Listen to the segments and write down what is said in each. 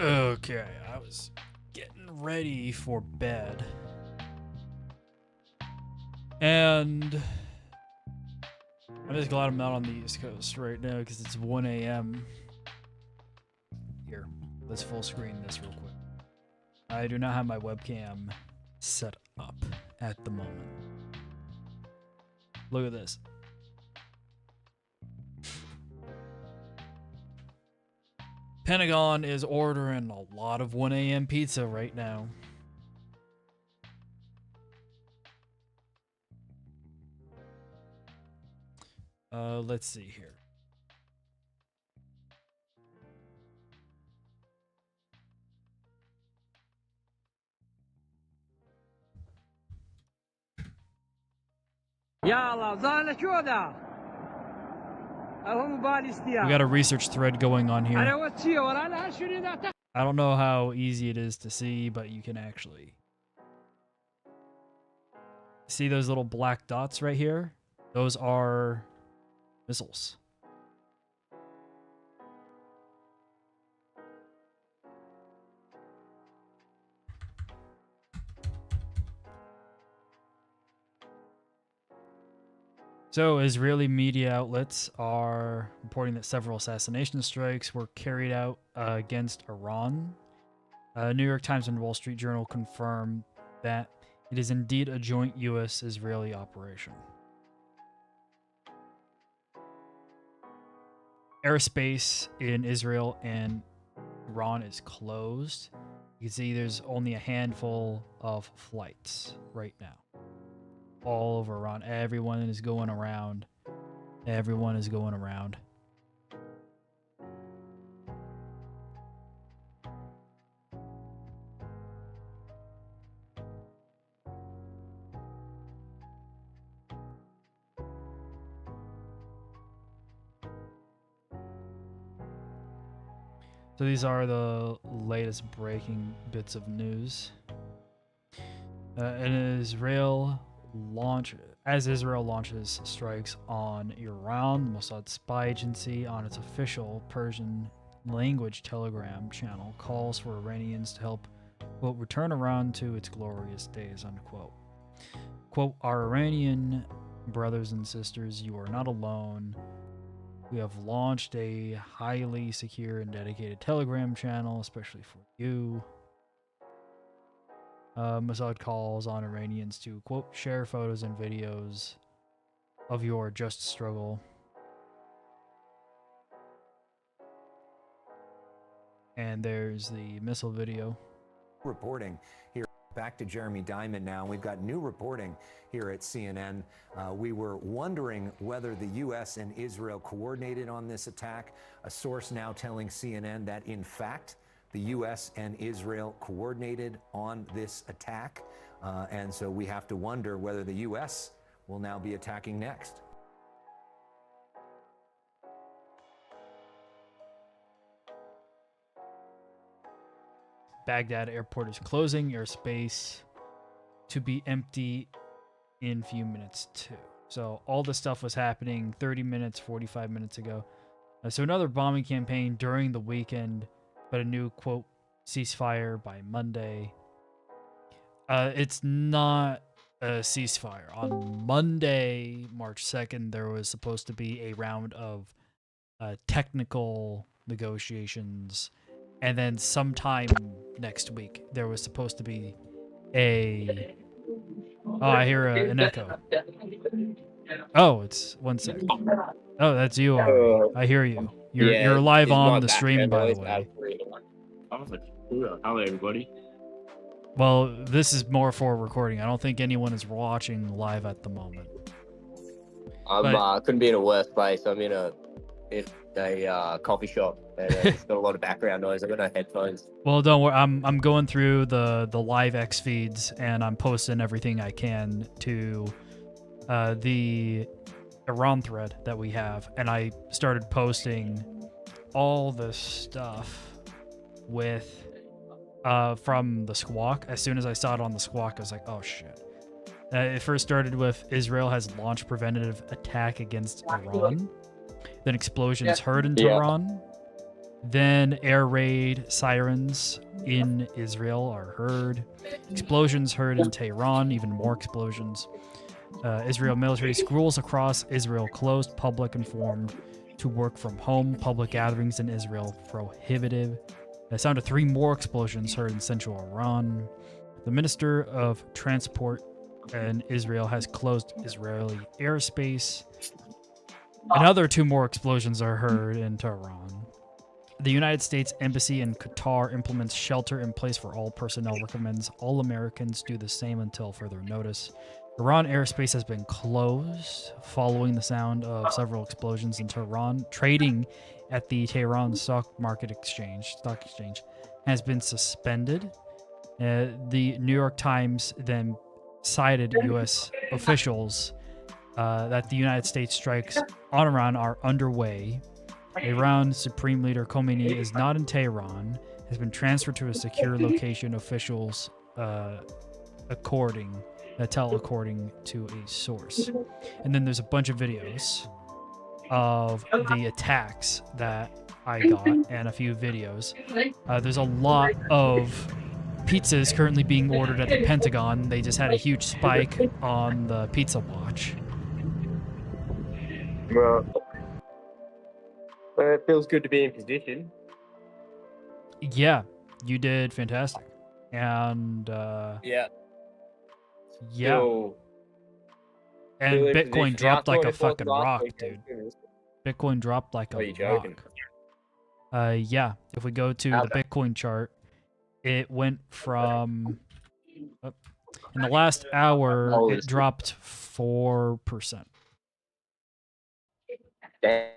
Okay, I was getting ready for bed. And I'm just glad I'm not on the East Coast right now because it's 1 a.m. Here, let's full screen this real quick. I do not have my webcam set up at the moment. Look at this. Pentagon is ordering a lot of 1 a.m. pizza right now. Let's see here. We got a research thread going on here. I don't know how easy it is to see, but you can actually see those little black dots right here. Those are missiles. So, Israeli media outlets are reporting that several assassination strikes were carried out against Iran. New York Times and Wall Street Journal confirmed that it is indeed a joint U.S.-Israeli operation. Airspace in Israel and Iran is closed. You can see there's only a handful of flights right now. All over Iran. Everyone is going around. Everyone is going around. So these are the latest breaking bits of news. As Israel launches strikes on Iran, the Mossad spy agency on its official Persian language Telegram channel calls for Iranians to help, quote, return Iran to its glorious days, unquote. Quote, our Iranian brothers and sisters, you are not alone. We have launched a highly secure and dedicated Telegram channel, especially for you. Mossad calls on Iranians to, quote, share photos and videos of your just struggle. And there's the missile video. Reporting here. Back to Jeremy Diamond now. We've got new reporting here at CNN. We were wondering whether the U.S. and Israel coordinated on this attack. A source now telling CNN that, in fact, the U.S. and Israel coordinated on this attack. And so we have to wonder whether the U.S. will now be attacking next. Baghdad airport is closing, airspace to be empty in a few minutes too. So all this stuff was happening 30 minutes, 45 minutes ago. So another bombing campaign during the weekend, but a new, quote, ceasefire by Monday. It's not a ceasefire. On Monday, March 2nd, there was supposed to be a round of technical negotiations. And then sometime next week, there was supposed to be a... Oh, I hear an echo. Oh, it's 1 second. Oh, that's you, Ari. I hear you. You're live on the stream, by the way. I was like, hello, everybody. Well, this is more for recording. I don't think anyone is watching live at the moment. Couldn't be in a worse place. I'm in a coffee shop, and it's got a lot of background noise. I've got no headphones. Well, don't worry. I'm going through the live X feeds, and I'm posting everything I can to the Iran thread that we have, and I started posting all the stuff with from the Squawk. As soon as I saw it on the Squawk, I was like, oh shit. It first started with Israel has launched preventative attack against Iran. Then explosions heard in Tehran. Then air raid sirens in Israel are heard. Explosions heard in Tehran, even more explosions. Israel military schools across Israel closed, public informed to work from home. Public gatherings in Israel prohibited. The sound of 3 more explosions heard in central Iran. The Minister of Transport in Israel has closed Israeli airspace. Another 2 more explosions are heard in Tehran. The United States Embassy in Qatar implements shelter in place for all personnel, recommends all Americans do the same until further notice. Iran airspace has been closed following the sound of several explosions in Tehran. Trading at the Tehran stock exchange has been suspended. The New York Times then cited U.S. officials that the United States strikes on Iran are underway. Iran Supreme Leader Khomeini is not in Tehran, has been transferred to a secure location, officials according to a source. And then there's a bunch of videos of the attacks that I got and a few videos. There's a lot of pizzas currently being ordered at the Pentagon. They just had a huge spike on the Pizza Watch. Well, it feels good to be in position. Yeah, you did fantastic. And Yeah. yeah. Still And in Bitcoin position. dropped Yeah, I like thought a it was fucking last rock, weekend. dude. Bitcoin dropped like Are a you joking? rock. Yeah. If we go to How's the that? Bitcoin chart, it went from in the last hour Holy it shit. dropped 4%. Damn.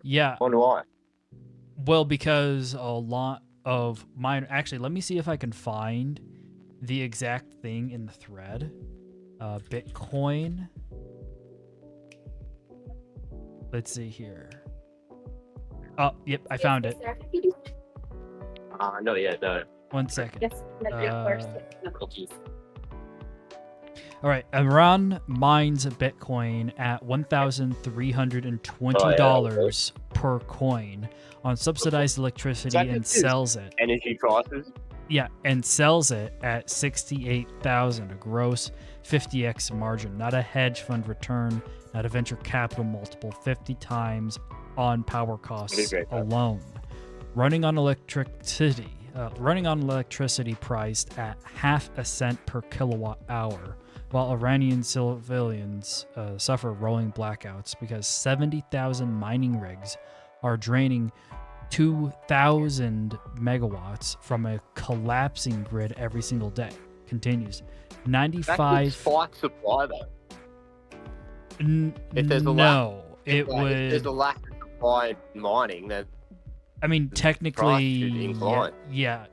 Yeah. Wonder why. Well, because a lot of mine. Actually, let me see if I can find the exact thing in the thread. Bitcoin. Let's see here. Oh, yep, I found it. No, yeah, no. 1 second. Yes, Cookies. All right, Iran mines Bitcoin at $1,320 per coin on subsidized electricity Is that and just sells it. Energy prices. Yeah, and sells it at 68,000, a gross 50x margin, not a hedge fund return, not a venture capital multiple, 50 times on power costs great, huh? alone. Running on electricity priced at half a cent per kilowatt hour, while Iranian civilians suffer rolling blackouts because 70,000 mining rigs are draining 2,000 megawatts from a collapsing grid every single day. Continues. That could 95. spike supply though. If there's a No, If it there's a would. lack of supply in mining, then I mean, price technically, should incline. yeah,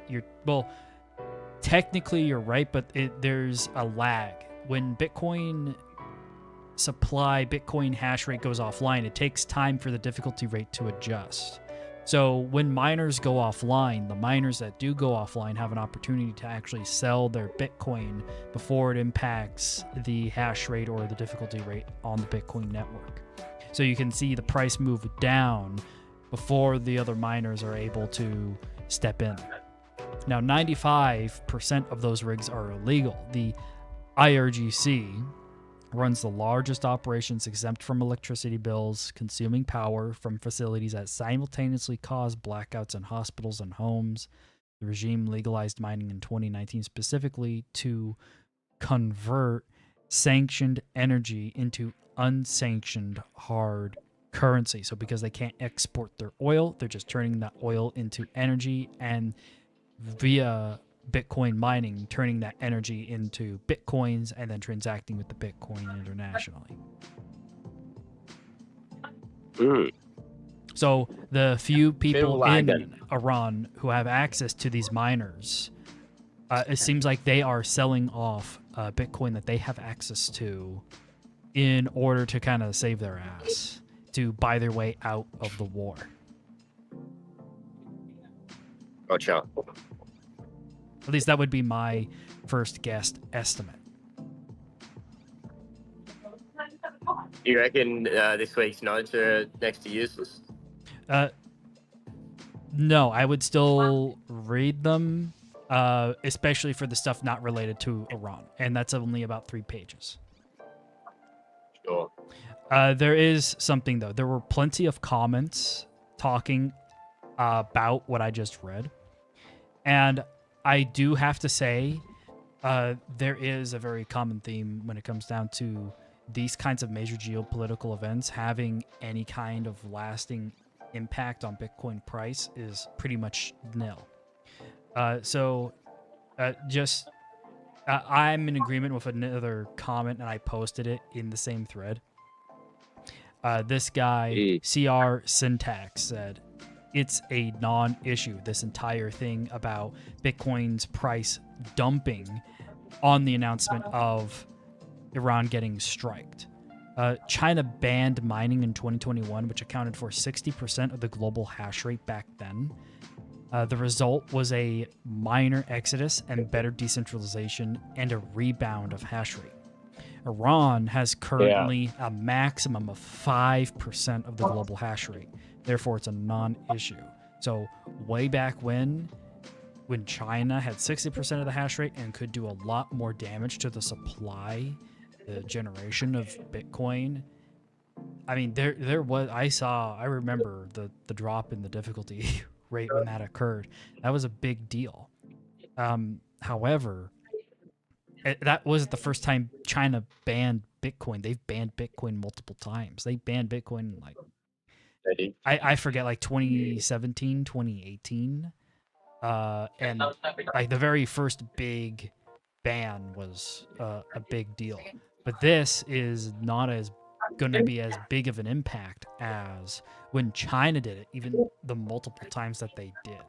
technically you're right, but there's a lag. When Bitcoin hash rate goes offline, it takes time for the difficulty rate to adjust. So when miners go offline, the miners that do go offline have an opportunity to actually sell their Bitcoin before it impacts the hash rate or the difficulty rate on the Bitcoin network. So you can see the price move down before the other miners are able to step in. Now, 95% of those rigs are illegal. The IRGC runs the largest operations exempt from electricity bills, consuming power from facilities that simultaneously cause blackouts in hospitals and homes. The regime legalized mining in 2019 specifically to convert sanctioned energy into unsanctioned hard currency. So because they can't export their oil, they're just turning that oil into energy, and via Bitcoin mining, turning that energy into Bitcoins and then transacting with the Bitcoin internationally. So the few people lag in Iran who have access to these miners, it seems like they are selling off Bitcoin that they have access to in order to kind of save their ass, to buy their way out of the war. Gotcha. At least that would be my first guess estimate. You reckon this week's notes are next to useless? No, I would still read them, especially for the stuff not related to Iran, and that's only about 3 pages. Sure. There is something though. There were plenty of comments talking about what I just read, and I do have to say, there is a very common theme when it comes down to these kinds of major geopolitical events having any kind of lasting impact on Bitcoin price is pretty much nil. I'm in agreement with another comment, and I posted it in the same thread. This guy, CR Syntax, said, it's a non-issue, this entire thing about Bitcoin's price dumping on the announcement of Iran getting striked. China banned mining in 2021, which accounted for 60% of the global hash rate back then. The result was a minor exodus and better decentralization and a rebound of hash rate. Iran has currently a maximum of 5% of the global hash rate. Therefore, it's a non-issue. So way back when China had 60% of the hash rate and could do a lot more damage to the supply, the generation of Bitcoin. I mean, I remember the drop in the difficulty rate when that occurred. That was a big deal. However, that wasn't the first time China banned Bitcoin. They've banned Bitcoin multiple times. They banned Bitcoin I forget, like 2017, 2018. And like the very first big ban was a big deal. But this is not as going to be as big of an impact as when China did it, even the multiple times that they did.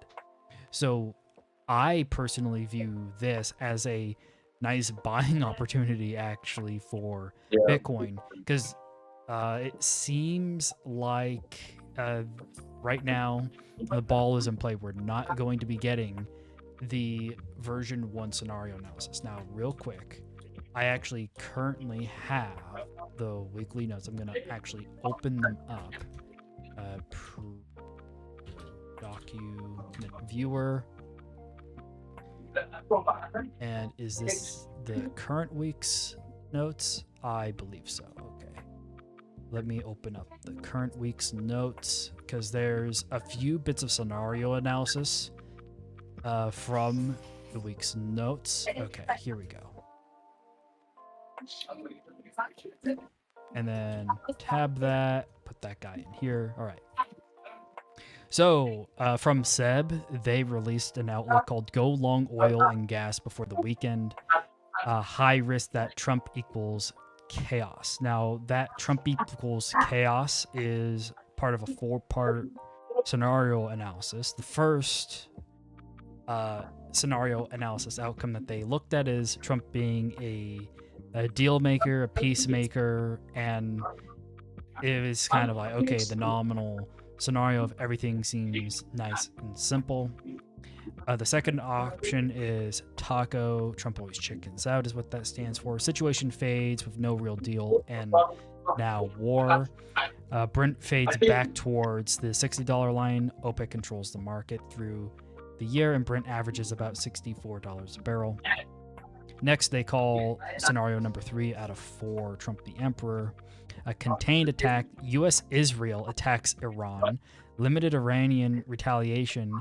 So I personally view this as a nice buying opportunity actually for Bitcoin, because it seems like right now the ball is in play. We're not going to be getting the version 1 scenario analysis. Now, real quick, I actually currently have the weekly notes. I'm going to actually open them up. Document viewer. And is this the current week's notes? I believe so. Okay. Let me open up the current week's notes, because there's a few bits of scenario analysis from the week's notes. Okay, here we go. And then tab that, put that guy in here. All right. So from SEB, they released an outlook called Go Long Oil and Gas before the weekend. High risk that Trump equals chaos. Now, that Trump equals chaos is part of a 4-part scenario analysis. The first scenario analysis outcome that they looked at is Trump being a deal maker, a peacemaker, and it was kind of like, okay, the nominal scenario of everything seems nice and simple. The second option is Taco. Trump always chickens out is what that stands for. Situation fades with no real deal and now war. Brent fades back towards the $60 line. OPEC controls the market through the year, and Brent averages about $64 a barrel. Next, they call scenario number 3 out of 4, Trump the Emperor. A contained attack. U.S.-Israel attacks Iran. Limited Iranian retaliation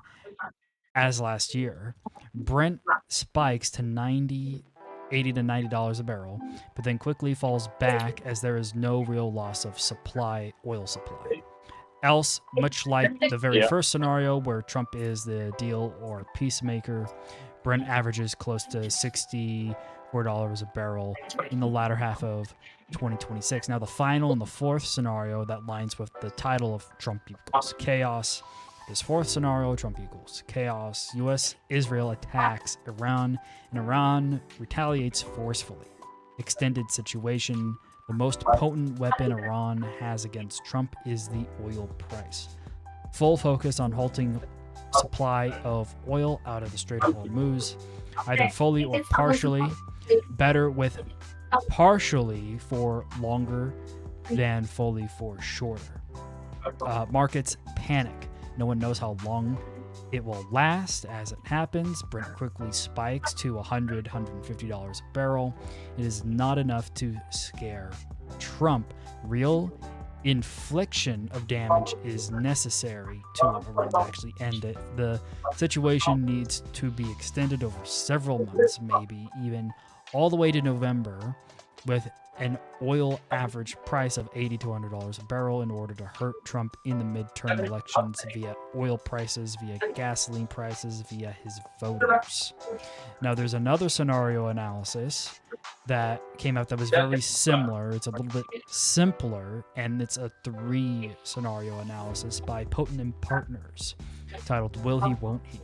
as last year. Brent spikes to $80 to $90 a barrel, but then quickly falls back as there is no real loss of oil supply. Else, much like the very first scenario where Trump is the deal or peacemaker, Brent averages close to $64 a barrel in the latter half of 2026. Now, the final and the fourth scenario that lines with the title of Trump equals chaos. This fourth scenario, Trump equals chaos. U.S.-Israel attacks Iran, and Iran retaliates forcefully. Extended situation. The most potent weapon Iran has against Trump is the oil price. Full focus on halting supply of oil out of the Strait of Hormuz, either fully or partially. Better with partially for longer than fully for shorter. Markets panic. No one knows how long it will last. As it happens, Brent quickly spikes to $100, $150 a barrel. It is not enough to scare Trump. Real infliction of damage is necessary to Iran to actually end it. The situation needs to be extended over several months, maybe even all the way to November, with an oil average price of $80 to $100 a barrel in order to hurt Trump in the midterm elections via oil prices, via gasoline prices, via his voters. Now, there's another scenario analysis that came out that was very similar. It's a little bit simpler, and it's a 3 scenario analysis by Potent and Partners titled Will He, Won't He?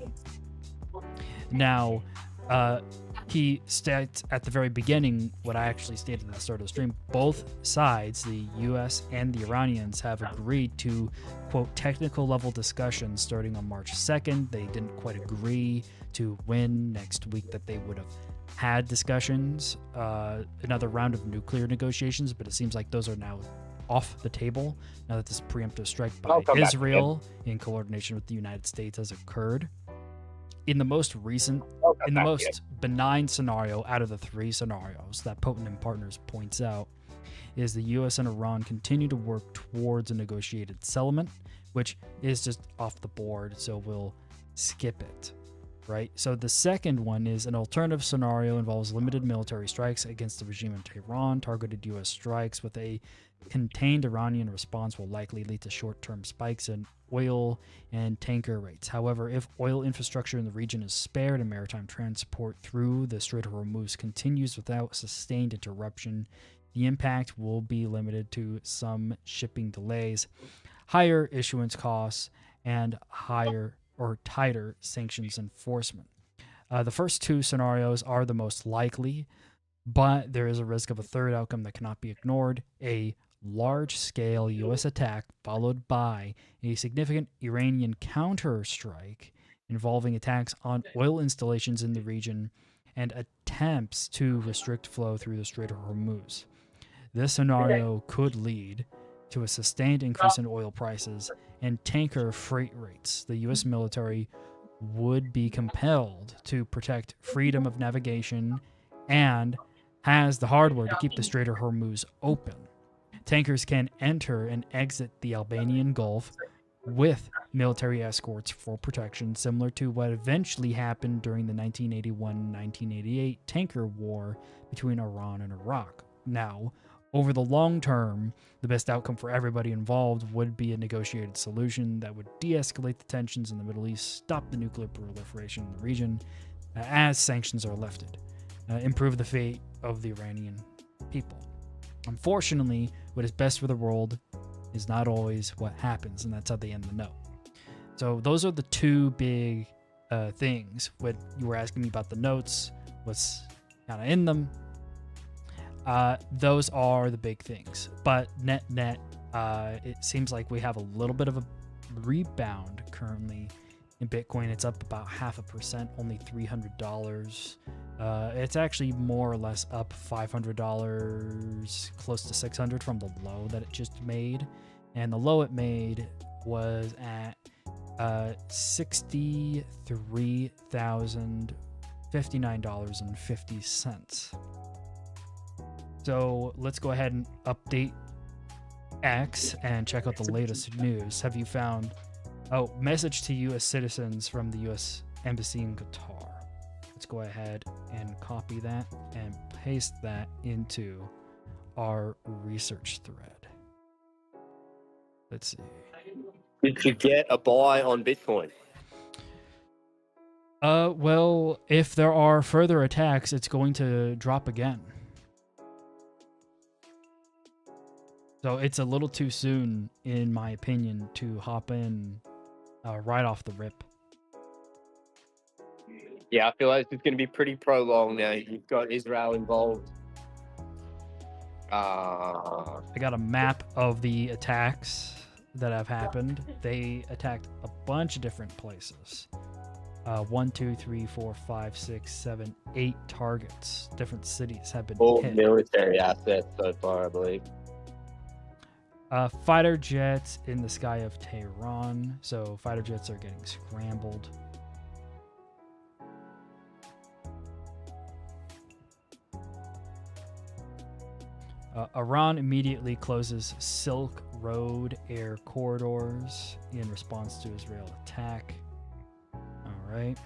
Now, he states at the very beginning what I actually stated at the start of the stream. Both sides, the US and the Iranians, have agreed to, quote, technical level discussions starting on March 2nd. They didn't quite agree to when next week that they would have had discussions, another round of nuclear negotiations, but it seems like those are now off the table now that this preemptive strike by Israel in coordination with the United States has occurred. In the most benign scenario out of the 3 scenarios that Potent and Partners points out is the U.S. and Iran continue to work towards a negotiated settlement, which is just off the board, so we'll skip it, right? So the second one is an alternative scenario involves limited military strikes against the regime in Tehran. Targeted U.S. strikes with a contained Iranian response will likely lead to short-term spikes in oil and tanker rates. However, if oil infrastructure in the region is spared and maritime transport through the Strait of Hormuz continues without sustained interruption, the impact will be limited to some shipping delays, higher issuance costs, and higher or tighter sanctions enforcement. The first 2 scenarios are the most likely, but there is a risk of a third outcome that cannot be ignored: a large-scale U.S. attack followed by a significant Iranian counter-strike involving attacks on oil installations in the region and attempts to restrict flow through the Strait of Hormuz. This scenario could lead to a sustained increase in oil prices and tanker freight rates. The U.S. military would be compelled to protect freedom of navigation and has the hardware to keep the Strait of Hormuz open. Tankers can enter and exit the Albanian Gulf with military escorts for protection, similar to what eventually happened during the 1981-1988 tanker war between Iran and Iraq. Now, over the long term, the best outcome for everybody involved would be a negotiated solution that would de-escalate the tensions in the Middle East, stop the nuclear proliferation in the region as sanctions are lifted, improve the fate of the Iranian people. Unfortunately, what is best for the world is not always what happens, and that's how they end the note. So those are the 2 big things. What you were asking me about the notes, what's kind of in them. Those are the big things. But net, it seems like we have a little bit of a rebound currently in Bitcoin. It's up about 0.5%, only $300. It's actually more or less up $500, close to $600 from the low that it just made. And the low it made was at $63,059.50. So let's go ahead and update X and check out the latest news. Have you found... Oh, message to U.S. citizens from the U.S. Embassy in Qatar. Let's go ahead and copy that and paste that into our research thread. Let's see. Did you get a buy on Bitcoin? Well, if there are further attacks, it's going to drop again. So it's a little too soon, in my opinion, to hop in right off the rip. Yeah, I feel like it's going to be pretty prolonged now. You've got Israel involved. I got a map of the attacks that have happened. They attacked a bunch of different places. 1, 2, 3, 4, 5, 6, 7, 8 targets. Different cities have been All hit. military assets so far, I believe. Fighter jets in the sky of Tehran. So fighter jets are getting scrambled. Iran immediately closes Silk Road air corridors in response to Israel attack. All right.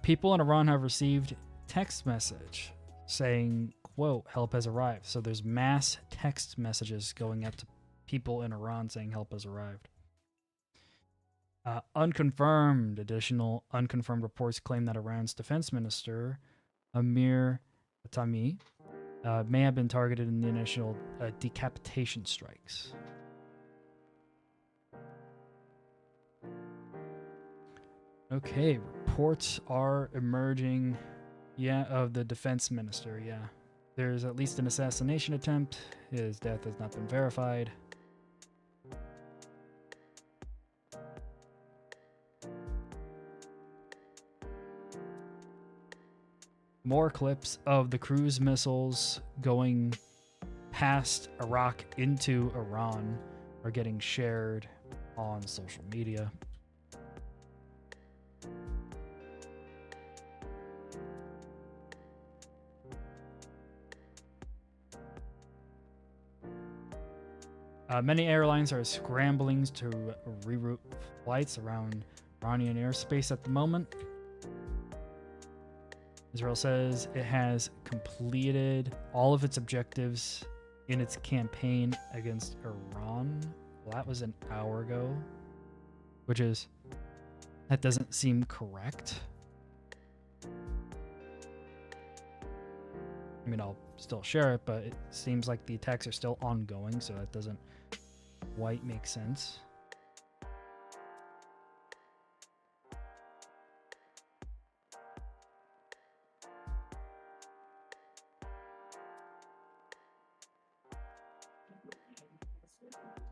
People in Iran have received text message saying, quote, help has arrived. So there's mass text messages going out to people in Iran saying help has arrived. Additional unconfirmed reports claim that Iran's defense minister, Amir Hatami, may have been targeted in the initial decapitation strikes. Okay, reports are emerging, of the defense minister, There's at least an assassination attempt. His death has not been verified. More clips of the cruise missiles going past Iraq into Iran are getting shared on social media. Many airlines are scrambling to reroute flights around Iranian airspace at the moment. Israel says it has completed all of its objectives in its campaign against Iran. Well, that was an hour ago, that doesn't seem correct. I mean, I'll still share it, but it seems like the attacks are still ongoing, so that doesn't quite make sense.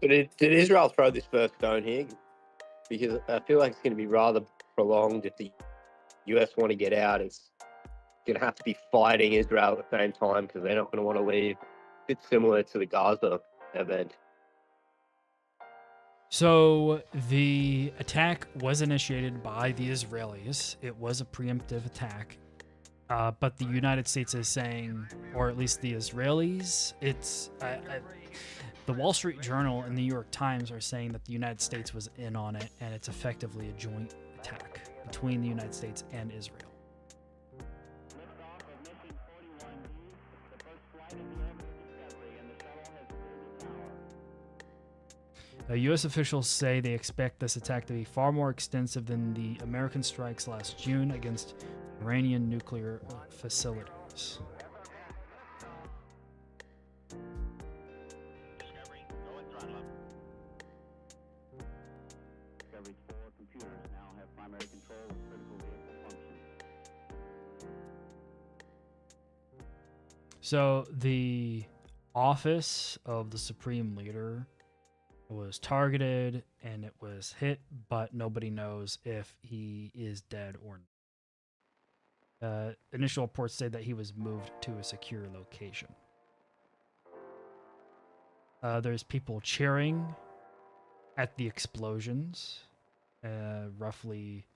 But did Israel throw this first stone here? Because I feel like it's going to be rather prolonged if the US want to get out. It's going to have to be fighting Israel at the same time because they're not going to want to leave. It's similar to the Gaza event. So the attack was initiated by the Israelis. It was a preemptive attack. But the United States is saying, or at least the Israelis, the Wall Street Journal and the New York Times are saying that the United States was in on it, and it's effectively a joint attack between the United States and Israel. U.S. officials say they expect this attack to be far more extensive than the American strikes last June against Iranian nuclear facilities. So the office of the Supreme Leader was targeted and it was hit, but nobody knows if he is dead or not. Initial reports say that he was moved to a secure location. There's people cheering at the explosions, roughly,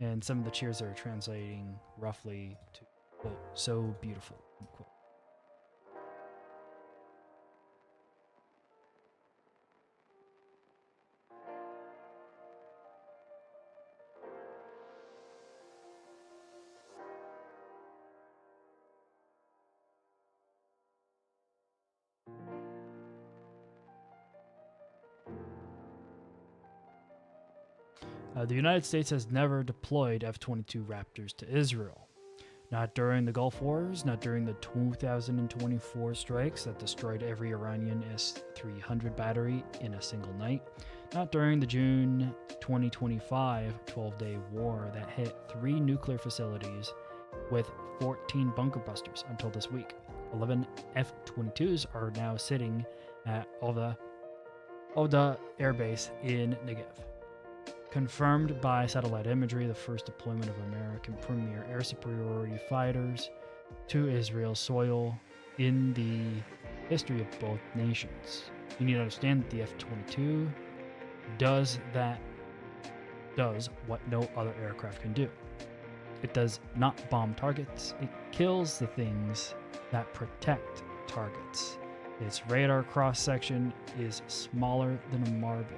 and some of the cheers are translating roughly to, quote, so beautiful, unquote. The United States has never deployed F-22 Raptors to Israel. Not during the Gulf Wars, not during the 2024 strikes that destroyed every Iranian S-300 battery in a single night, not during the June 2025 12-day war that hit 3 nuclear facilities with 14 bunker busters until this week. 11 F-22s are now sitting at Ovda Air Base in Negev. Confirmed by satellite imagery, the first deployment of American Premier air superiority fighters to Israel's soil in the history of both nations. You need to understand that the F-22 does what no other aircraft can do. It does not bomb targets, it kills the things that protect targets. Its radar cross-section is smaller than a marble.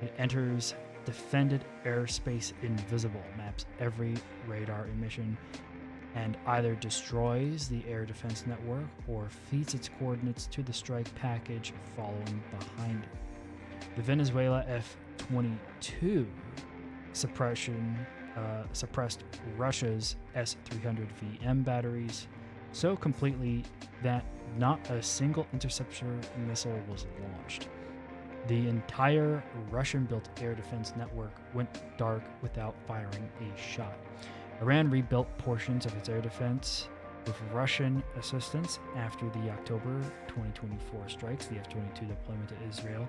It enters defended airspace invisible, maps every radar emission, and either destroys the air defense network or feeds its coordinates to the strike package following behind it. The Venezuela F-22 suppressed Russia's S-300VM batteries so completely that not a single interceptor missile was launched. The entire Russian-built air defense network went dark without firing a shot. Iran rebuilt portions of its air defense with Russian assistance after the October 2024 strikes. The F-22 deployment to Israel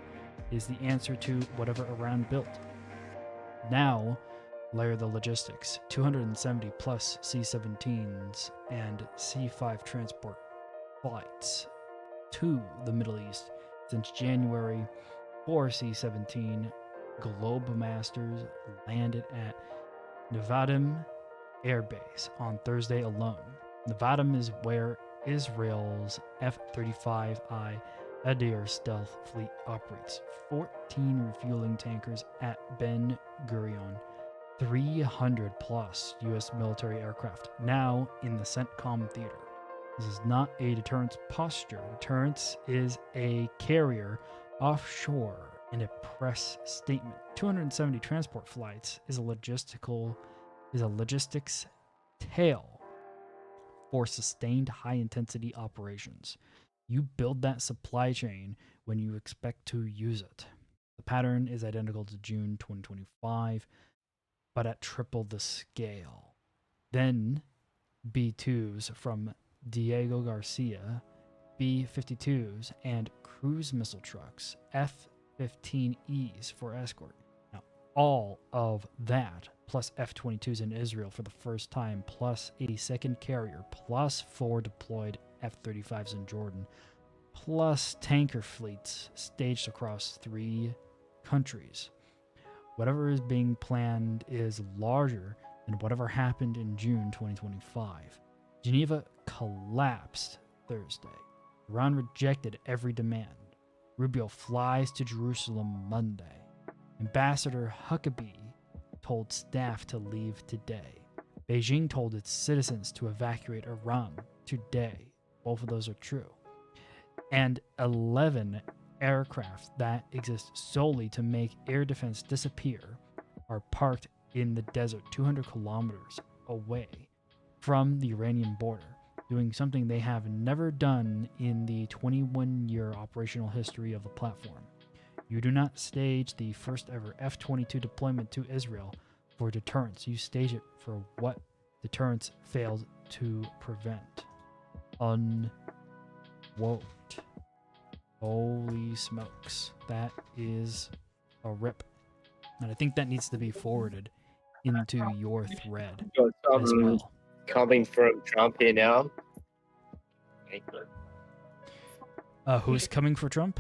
is the answer to whatever Iran built. Now, layer the logistics. 270 plus C-17s and C-5 transport flights to the Middle East since January. 4 C-17 Globemasters landed at Nevatim Air Base on Thursday alone. Nevatim is where Israel's F-35I Adir stealth fleet operates. 14 refueling tankers at Ben Gurion. 300 plus U.S. military aircraft now in the CENTCOM theater. This is not a deterrence posture. Deterrence is a carrier offshore in a press statement. 270 transport flights is a logistics tale for sustained high-intensity operations. You build that supply chain when you expect to use it. The pattern is identical to June 2025, but at triple the scale. Then B-2s from Diego Garcia, B-52s, and cruise missile trucks, F-15Es for escort. Now, all of that, plus F-22s in Israel for the first time, plus a second carrier, plus 4 deployed F-35s in Jordan, plus tanker fleets staged across 3 countries. Whatever is being planned is larger than whatever happened in June 2025. Geneva collapsed Thursday. Iran rejected every demand. Rubio flies to Jerusalem Monday. Ambassador Huckabee told staff to leave today. Beijing told its citizens to evacuate Iran today. Both of those are true. And 11 aircraft that exist solely to make air defense disappear are parked in the desert 200 kilometers away from the Iranian border, doing something they have never done in the 21-year operational history of the platform. You do not stage the first ever F-22 deployment to Israel for deterrence. You stage it for what deterrence failed to prevent. Unquote. Holy smokes. That is a rip. And I think that needs to be forwarded into your thread Got as something well. coming from Trump here now. Who's coming for Trump?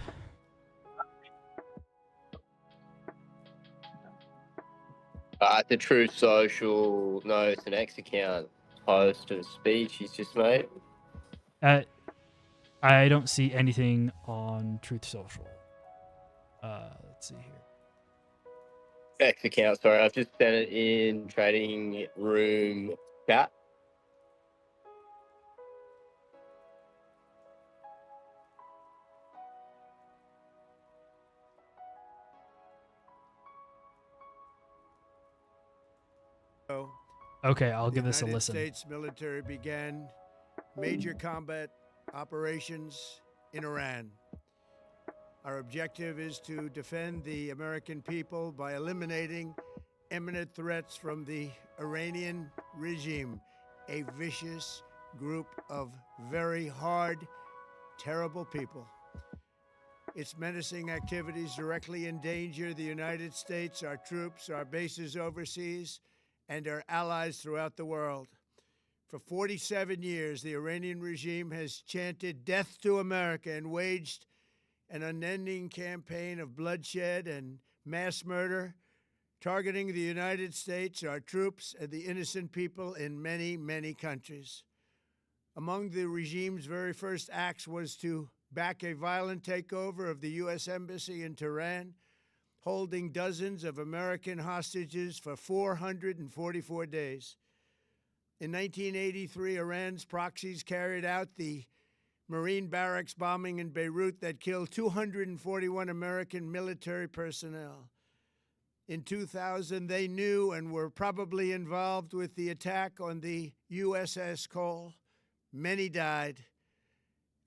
The Truth Social noticed an X account post of a speech he's just made. I don't see anything on Truth Social. Let's see here. X account, sorry. I've just sent it in trading room chat. Okay, I'll give this a The United listen. States military began major combat operations in Iran. Our objective is to defend the American people by eliminating imminent threats from the Iranian regime, a vicious group of very hard, terrible people. Its menacing activities directly endanger the United States, our troops, our bases overseas, and our allies throughout the world. For 47 years, the Iranian regime has chanted death to America and waged an unending campaign of bloodshed and mass murder, targeting the United States, our troops, and the innocent people in many, many countries. Among the regime's very first acts was to back a violent takeover of the U.S. Embassy in Tehran, holding dozens of American hostages for 444 days. In 1983, Iran's proxies carried out the Marine barracks bombing in Beirut that killed 241 American military personnel. In 2000, they knew and were probably involved with the attack on the USS Cole. Many died.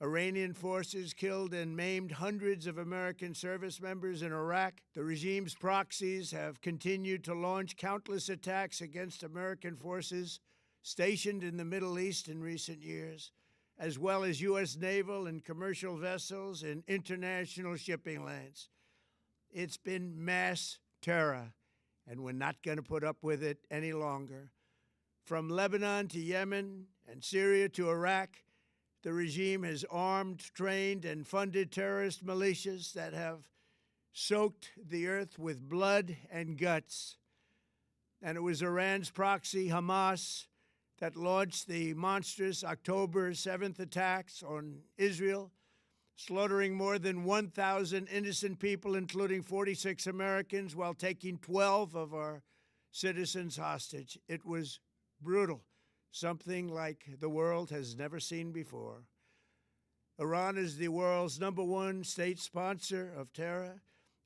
Iranian forces killed and maimed hundreds of American service members in Iraq. The regime's proxies have continued to launch countless attacks against American forces stationed in the Middle East in recent years, as well as U.S. naval and commercial vessels in international shipping lanes. It's been mass terror, and we're not going to put up with it any longer. From Lebanon to Yemen and Syria to Iraq, the regime has armed, trained, and funded terrorist militias that have soaked the earth with blood and guts. And it was Iran's proxy, Hamas, that launched the monstrous October 7th attacks on Israel, slaughtering more than 1,000 innocent people, including 46 Americans, while taking 12 of our citizens hostage. It was brutal, something like the world has never seen before. Iran is the world's #1 state sponsor of terror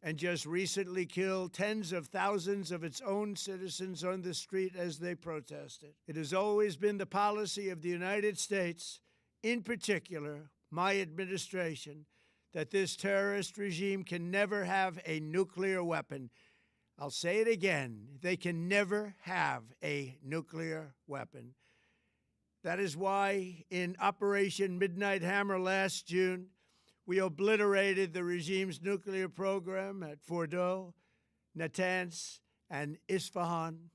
and just recently killed tens of thousands of its own citizens on the street as they protested. It has always been the policy of the United States, in particular, my administration, that this terrorist regime can never have a nuclear weapon. I'll say it again, they can never have a nuclear weapon. That is why in Operation Midnight Hammer last June, we obliterated the regime's nuclear program at Fordow, Natanz, and Isfahan.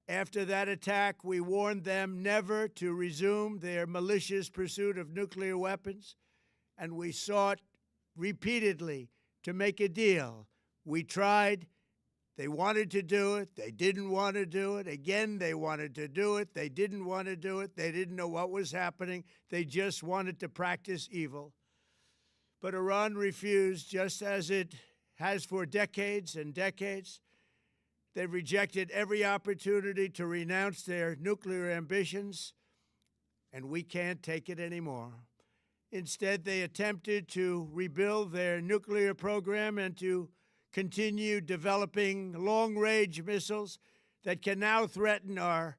After that attack, we warned them never to resume their malicious pursuit of nuclear weapons, and we sought repeatedly to make a deal. We tried. They wanted to do it. They didn't want to do it. Again, they wanted to do it. They didn't want to do it. They didn't know what was happening. They just wanted to practice evil. But Iran refused, just as it has for decades and decades. They've rejected every opportunity to renounce their nuclear ambitions, and we can't take it anymore. Instead, they attempted to rebuild their nuclear program and to continue developing long-range missiles that can now threaten our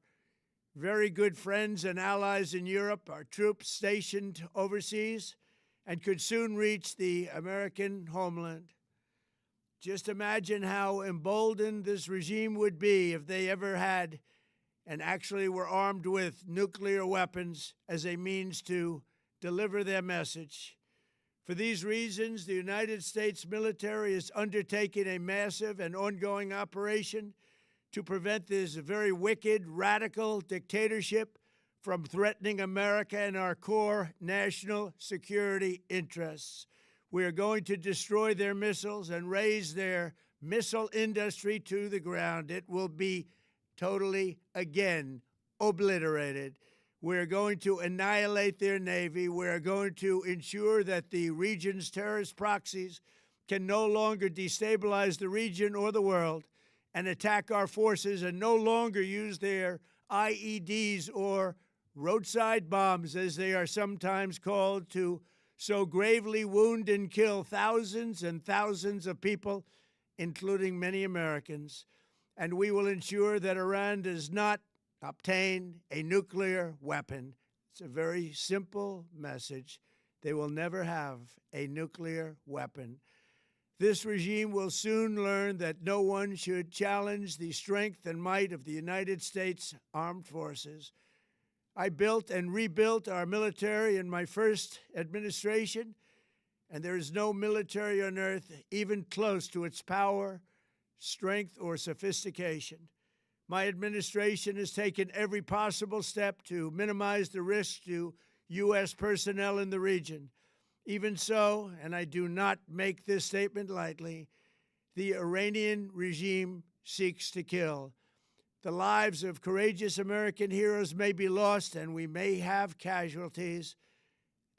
very good friends and allies in Europe, our troops stationed overseas, and could soon reach the American homeland. Just imagine how emboldened this regime would be if they ever had and actually were armed with nuclear weapons as a means to deliver their message. For these reasons, the United States military is undertaking a massive and ongoing operation to prevent this very wicked, radical dictatorship from threatening America and our core national security interests. We are going to destroy their missiles and raise their missile industry to the ground. It will be totally, again, obliterated. We're going to annihilate their Navy. We're going to ensure that the region's terrorist proxies can no longer destabilize the region or the world and attack our forces and no longer use their IEDs or roadside bombs, as they are sometimes called, to so gravely wound and kill thousands and thousands of people, including many Americans. And we will ensure that Iran does not obtain a nuclear weapon. It's a very simple message. They will never have a nuclear weapon. This regime will soon learn that no one should challenge the strength and might of the United States Armed Forces. I built and rebuilt our military in my first administration, and there is no military on earth even close to its power, strength, or sophistication. My administration has taken every possible step to minimize the risk to U.S. personnel in the region. Even so, and I do not make this statement lightly, the Iranian regime seeks to kill. The lives of courageous American heroes may be lost, and we may have casualties.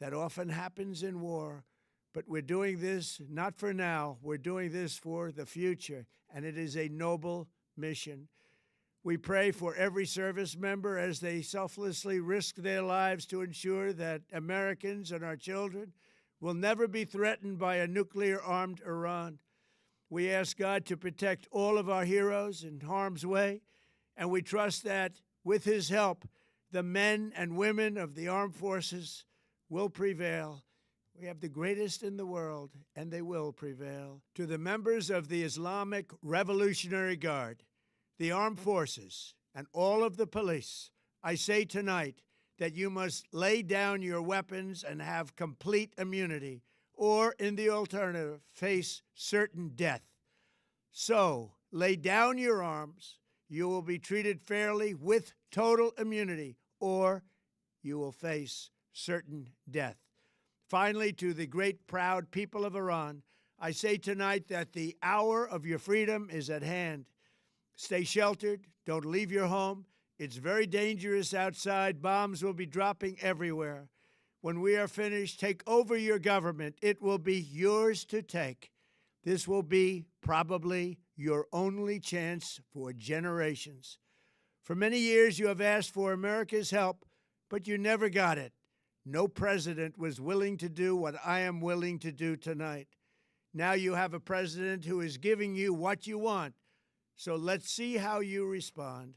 That often happens in war. But we're doing this not for now. We're doing this for the future, and it is a noble mission. We pray for every service member as they selflessly risk their lives to ensure that Americans and our children will never be threatened by a nuclear-armed Iran. We ask God to protect all of our heroes in harm's way, and we trust that, with his help, the men and women of the armed forces will prevail. We have the greatest in the world, and they will prevail. To the members of the Islamic Revolutionary Guard, the armed forces, and all of the police, I say tonight that you must lay down your weapons and have complete immunity, or, in the alternative, face certain death. So, lay down your arms. You will be treated fairly with total immunity, or you will face certain death. Finally, to the great, proud people of Iran, I say tonight that the hour of your freedom is at hand. Stay sheltered. Don't leave your home. It's very dangerous outside. Bombs will be dropping everywhere. When we are finished, take over your government. It will be yours to take. This will be probably your only chance for generations. For many years, you have asked for America's help, but you never got it. No president was willing to do what I am willing to do tonight. Now you have a president who is giving you what you want. So let's see how you respond.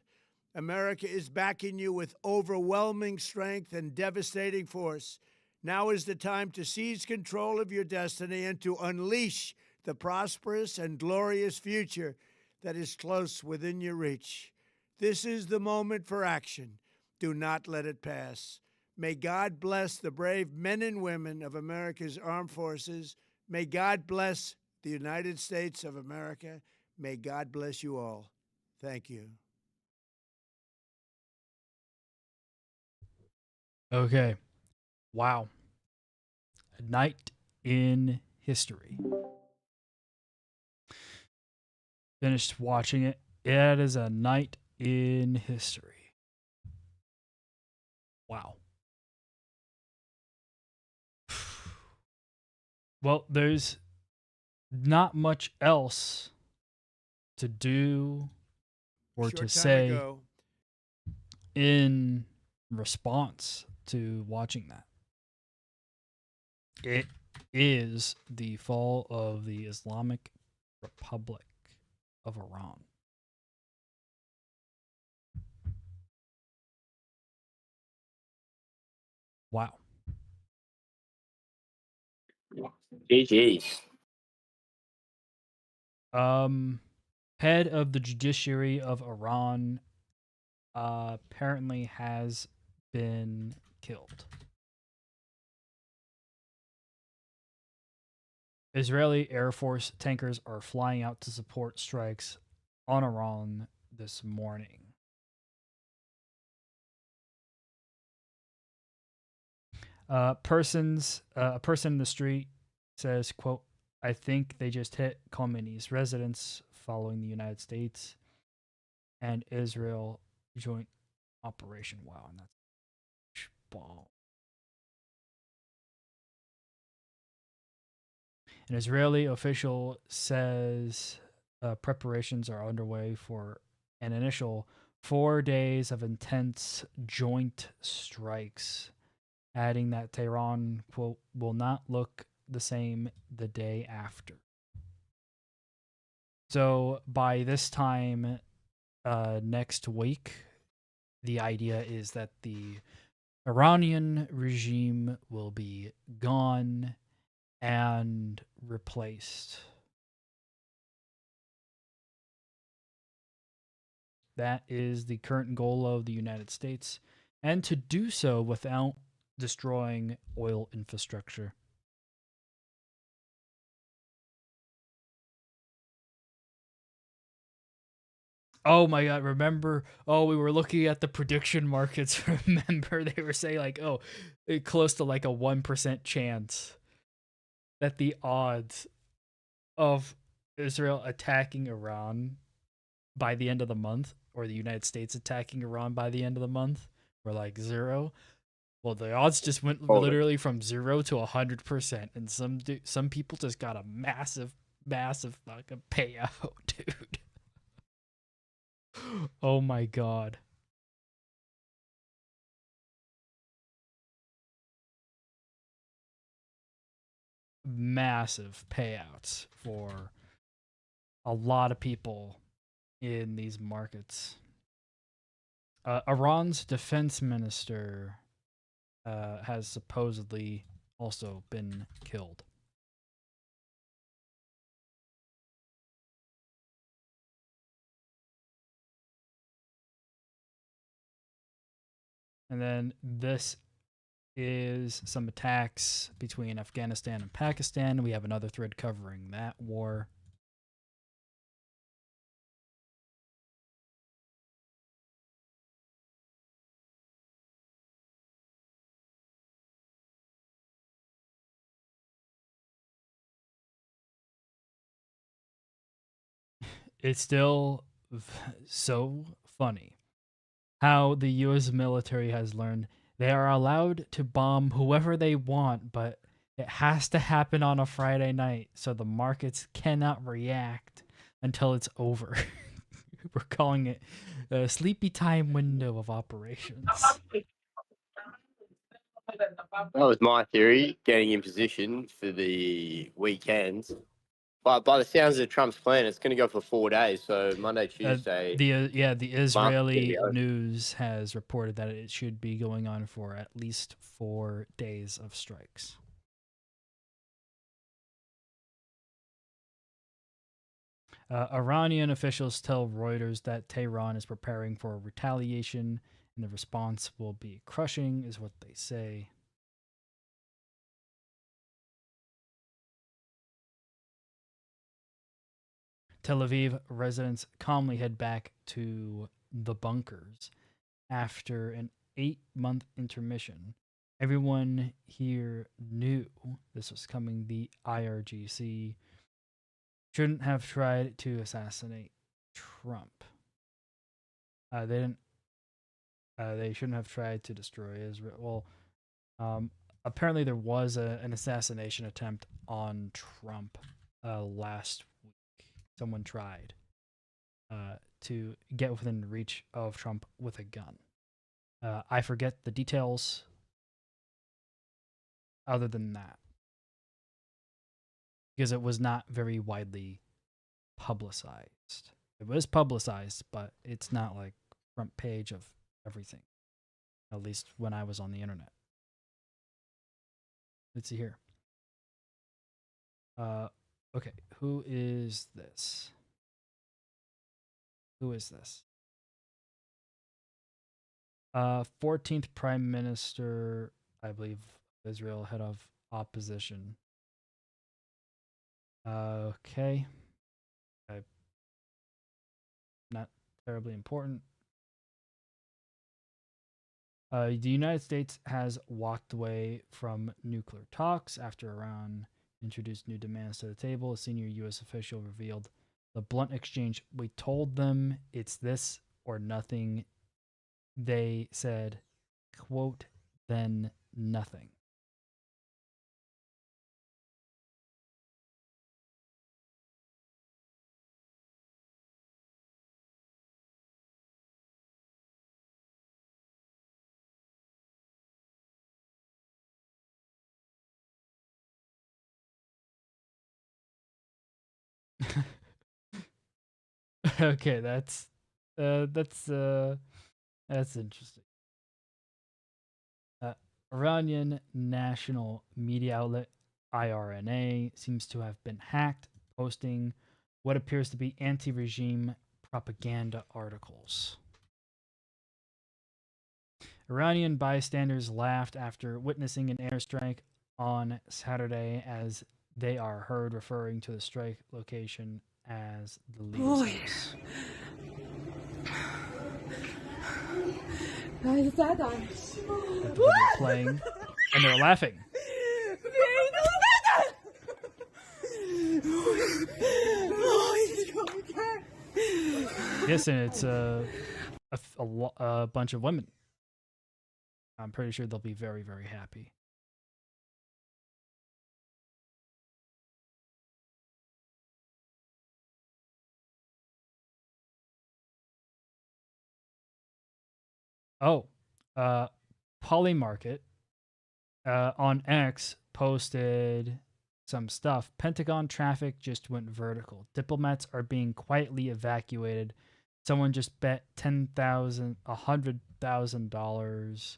America is backing you with overwhelming strength and devastating force. Now is the time to seize control of your destiny and to unleash the prosperous and glorious future that is close within your reach. This is the moment for action. Do not let it pass. May God bless the brave men and women of America's armed forces. May God bless the United States of America. May God bless you all. Thank you. Okay. Wow. A night in history. Finished watching it. It is a night in history. Wow. Well, there's not much else to do or Short to time say ago, in response to watching that. It is the fall of the Islamic Republic of Iran. Wow. GG's. Head of the judiciary of Iran apparently has been killed. Israeli Air Force tankers are flying out to support strikes on Iran this morning. A person in the street says, quote, "I think they just hit Khamenei's residence following the United States and Israel joint operation." Wow, and that's ball. An Israeli official says preparations are underway for an initial 4 days of intense joint strikes, adding that Tehran, quote, "will not look the same the day after." So by this time next week, the idea is that the Iranian regime will be gone and replaced. That is the current goal of the United States, and to do so without destroying oil infrastructure. Oh my god, remember? Oh, we were looking at the prediction markets. Remember, they were saying like, oh, close to like a 1% chance that the odds of Israel attacking Iran by the end of the month, or the United States attacking Iran by the end of the month, were like 0. Well, the odds just went literally from 0 to 100%, and some people just got a massive fucking payout, dude. Oh my god. Massive payouts for a lot of people in these markets. Iran's defense minister has supposedly also been killed. And then this is some attacks between Afghanistan and Pakistan. We have another thread covering that war. It's still so funny how the US military has learned they are allowed to bomb whoever they want, but it has to happen on a Friday night, so the markets cannot react until it's over. We're calling it a sleepy time window of operations. That was my theory, getting in position for the weekend. But by the sounds of Trump's plan, it's going to go for 4 days. So Monday, Tuesday. The Israeli video. news has reported that it should be going on for at least 4 days of strikes. Iranian officials tell Reuters that Tehran is preparing for a retaliation, and the response will be crushing, is what they say. Tel Aviv residents calmly head back to the bunkers after an 8-month intermission. Everyone here knew this was coming. The IRGC shouldn't have tried to assassinate Trump. They didn't. They shouldn't have tried to destroy Israel. Well, apparently there was an assassination attempt on Trump last week. Someone tried to get within reach of Trump with a gun. I forget the details other than that, because it was not very widely publicized. It was publicized, but it's not like front page of everything, at least when I was on the internet. Let's see here. Okay, who is this? Who is this? 14th Prime Minister, I believe, Israel, head of opposition. Okay. Not terribly important. The United States has walked away from nuclear talks after Iran introduced new demands to the table. A senior U.S. official revealed the blunt exchange. We told them it's this or nothing. They said, quote, then nothing. Okay, that's interesting. Iranian national media outlet IRNA seems to have been hacked, posting what appears to be anti-regime propaganda articles. Iranian bystanders laughed after witnessing an airstrike on Saturday, as they are heard referring to the strike location as the Leaders' House. Got the video playing, and they're laughing. Yes, and it's a bunch of women. I'm pretty sure they'll be very, very happy. Oh, Polymarket on X posted some stuff. Pentagon traffic just went vertical. Diplomats are being quietly evacuated. Someone just bet $100,000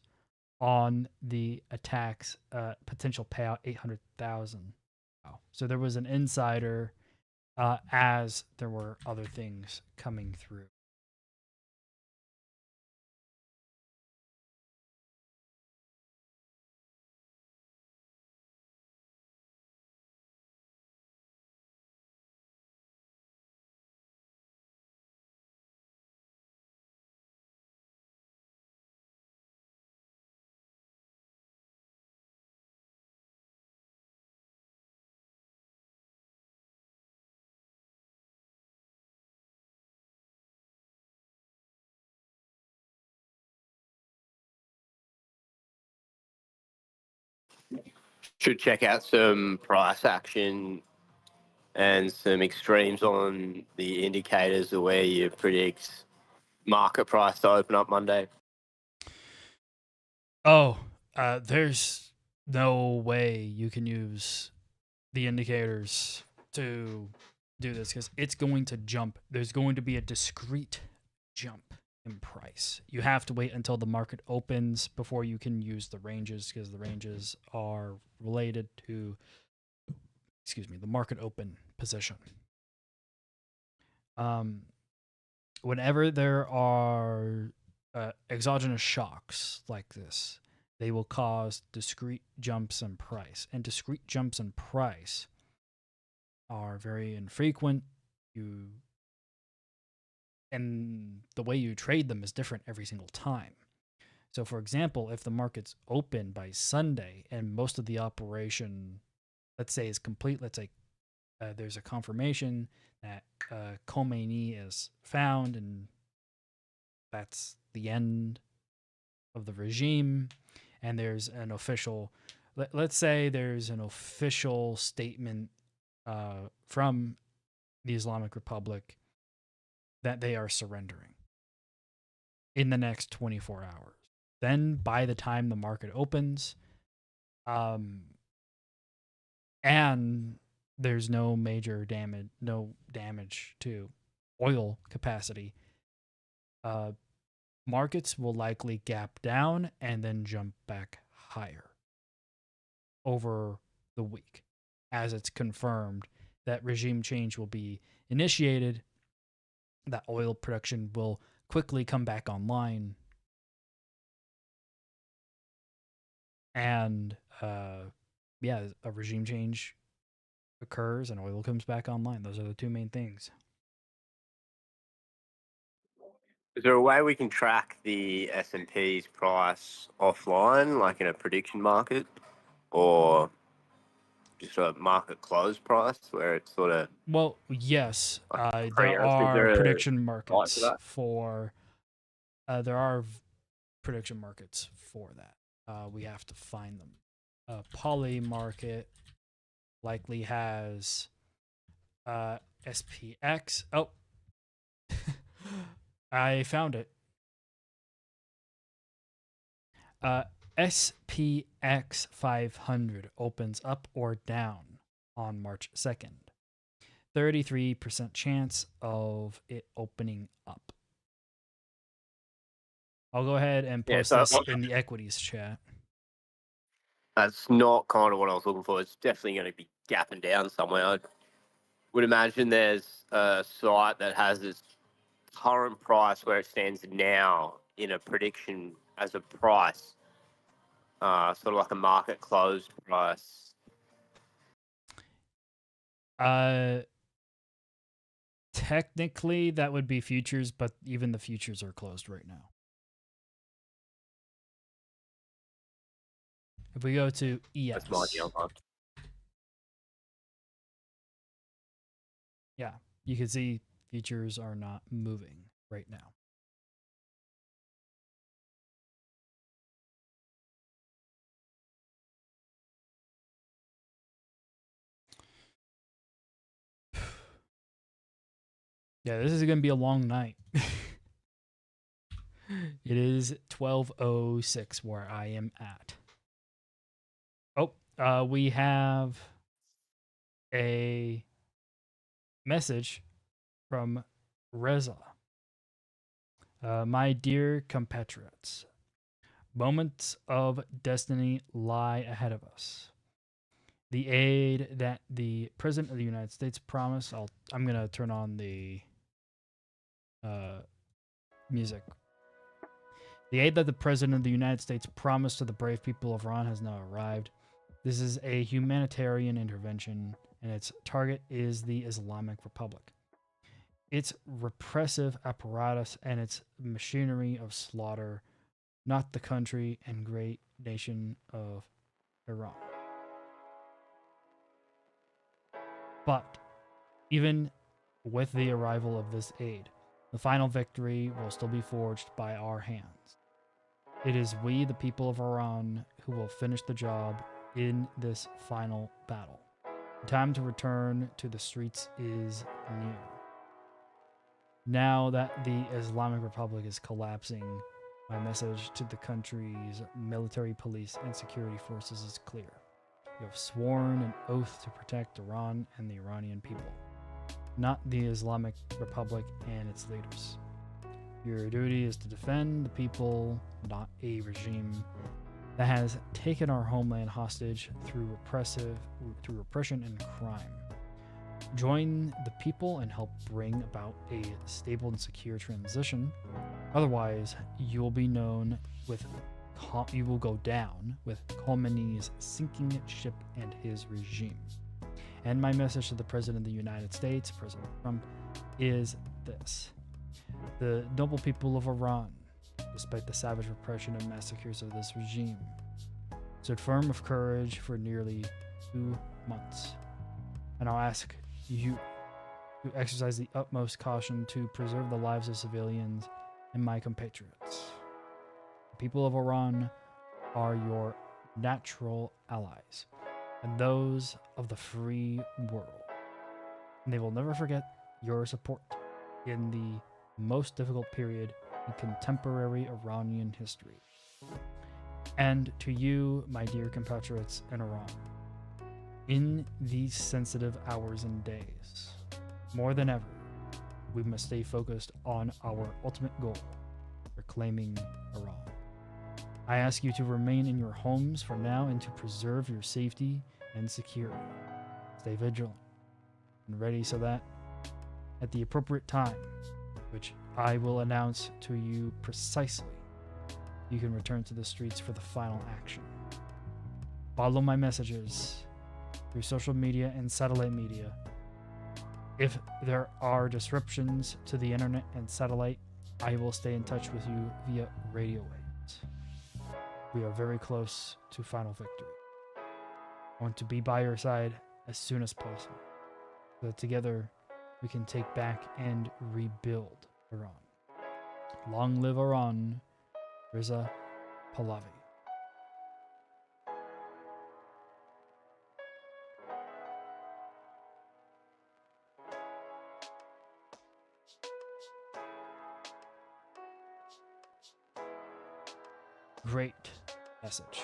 on the attacks. Potential payout $800,000. Wow. So there was an insider, as there were other things coming through. Should check out some price action and some extremes on the indicators of where you predict market price to open up Monday. Oh, there's no way you can use the indicators to do this because it's going to jump. There's going to be a discrete jump in price. You have to wait until the market opens before you can use the ranges because the ranges are related to, the market open position. Whenever there are exogenous shocks like this, they will cause discrete jumps in price. And discrete jumps in price are very infrequent. And the way you trade them is different every single time. So, for example, if the market's open by Sunday and most of the operation, let's say, is complete, let's say there's a confirmation that Khomeini is found and that's the end of the regime, and there's an official, let's say there's an official statement from the Islamic Republic that they are surrendering in the next 24 hours. Then by the time the market opens, and there's no major damage to oil capacity, markets will likely gap down and then jump back higher over the week as it's confirmed that regime change will be initiated, that oil production will quickly come back online, and a regime change occurs and oil comes back online. Those are the two main things. Is there a way we can track the S&P's price offline, like in a prediction market, or just a market close price where it's sort of? Well, yes, Like there are prediction markets that? for. There are prediction markets for that. We have to find them. Polymarket likely has SPX. Oh, I found it. SPX 500 opens up or down on March 2nd. 33% chance of it opening up. I'll go ahead and post this in the equities chat. That's not kind of what I was looking for. It's definitely going to be gapping down somewhere. I would imagine there's a site that has its current price where it stands now in a prediction as a price, sort of like a market closed price. Technically, that would be futures, but even the futures are closed right now. If we go to ES, That's my deal, man. yeah, you can see features are not moving right now. Yeah, this is going to be a long night. It is 12:06 where I am at. Oh, we have a message from Reza. My dear compatriots, moments of destiny lie ahead of us. The aid that the President of the United States promised. I'm gonna turn on the music. The aid that the President of the United States promised to the brave people of Iran has now arrived. This is a humanitarian intervention, and its target is the Islamic Republic. Its repressive apparatus and its machinery of slaughter, not the country and great nation of Iran. But even with the arrival of this aid, the final victory will still be forged by our hands. It is we, the people of Iran, who will finish the job in this final battle. The time to return to the streets is near. Now that the Islamic Republic is collapsing, my message to the country's military, police, and security forces is clear. You have sworn an oath to protect Iran and the Iranian people, not the Islamic Republic and its leaders. Your duty is to defend the people, not a regime that has taken our homeland hostage through repression and crime. Join the people and help bring about a stable and secure transition. Otherwise, you will go down with Khomeini's sinking ship and his regime. And my message to the President of the United States, President Trump, is this. The noble people of Iran, despite the savage repression and massacres of this regime, stood firm of courage for nearly 2 months. And I'll ask you to exercise the utmost caution to preserve the lives of civilians and my compatriots. The people of Iran are your natural allies and those of the free world. And they will never forget your support in the most difficult period in contemporary Iranian history. And to you, my dear compatriots in Iran, in these sensitive hours and days, more than ever, we must stay focused on our ultimate goal, reclaiming Iran. I ask you to remain in your homes for now and to preserve your safety and security. Stay vigilant and ready so that at the appropriate time, which I will announce to you precisely, you can return to the streets for the final action. Follow my messages through social media and satellite media. If there are disruptions to the internet and satellite, I will stay in touch with you via radio waves. We are very close to final victory. I want to be by your side as soon as possible, so that together we can take back and rebuild Iran. Long live Iran, Reza Pahlavi. Great message.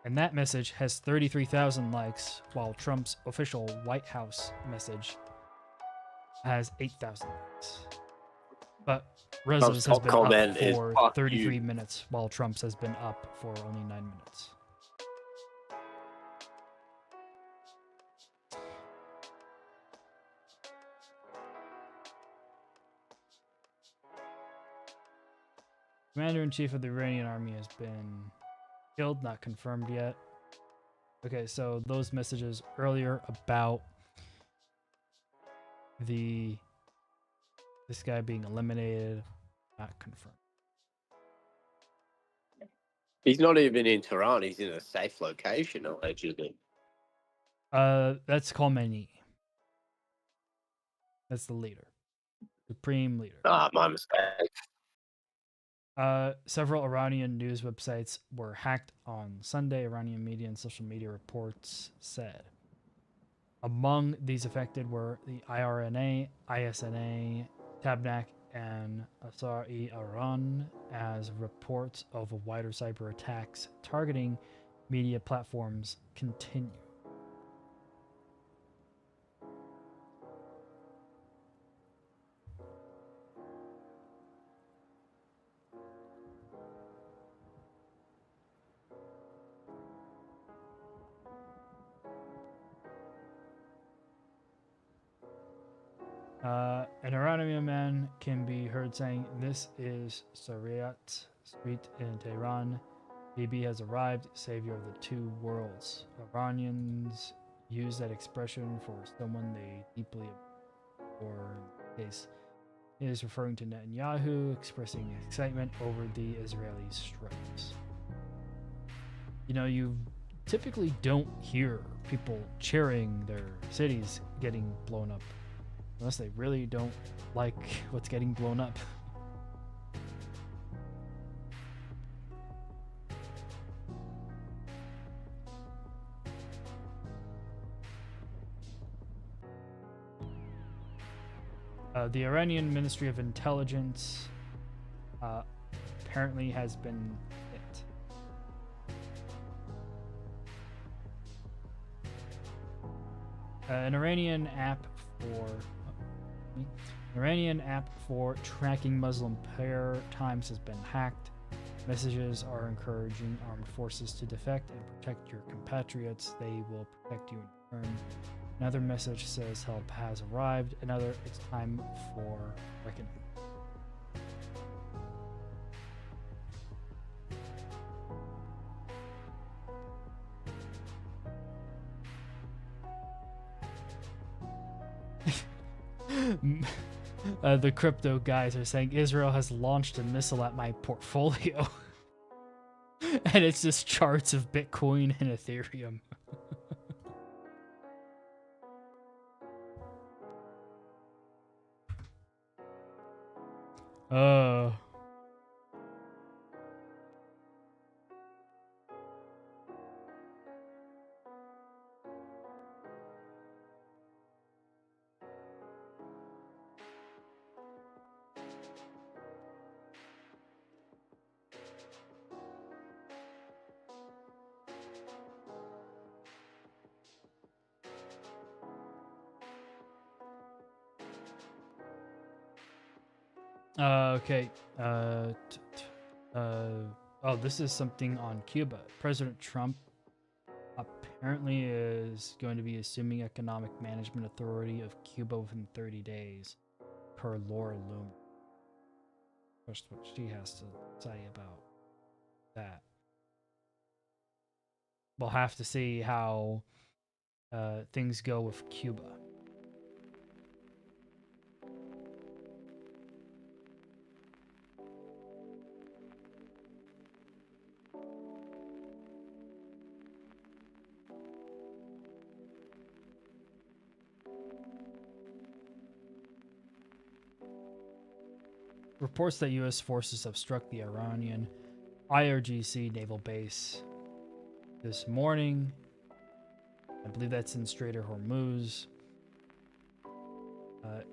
And that message has 33,000 likes, while Trump's official White House message has 8,000 likes. But Reza's has been up for 33 minutes, while Trump's has been up for only 9 minutes. Commander-in-Chief of the Iranian army has been killed, not confirmed yet. Okay, so those messages earlier about this guy being eliminated, not confirmed. He's not even in Tehran. He's in a safe location, allegedly. That's Khamenei. That's the leader, supreme leader. Ah, my mistake. Several Iranian news websites were hacked on Sunday, Iranian media and social media reports said. Among these affected were the IRNA, ISNA, Tabnak, and Asar-e-Iran, as reports of wider cyber attacks targeting media platforms continue. An Iranian man can be heard saying, "This is Sariat Street in Tehran. Bibi has arrived, savior of the two worlds." Iranians use that expression for someone they deeply abhor. In case he is referring to Netanyahu, expressing excitement over the Israeli strikes. You know, you typically don't hear people cheering their cities getting blown up. Unless they really don't like what's getting blown up. The Iranian Ministry of Intelligence apparently has been hit. An Iranian app for tracking Muslim prayer times has been hacked. Messages are encouraging armed forces to defect and protect your compatriots. They will protect you in return. Another message says help has arrived. Another, it's time for reckoning. The crypto guys are saying Israel has launched a missile at my portfolio. And it's just charts of Bitcoin and Ethereum. Oh. Okay. Oh, this is something on Cuba. President Trump apparently is going to be assuming economic management authority of Cuba within 30 days, per Laura Loomer. That's what she has to say about that. We'll have to see how things go with Cuba. Reports that U.S. forces have struck the Iranian IRGC naval base this morning. I believe that's in Strait of Hormuz.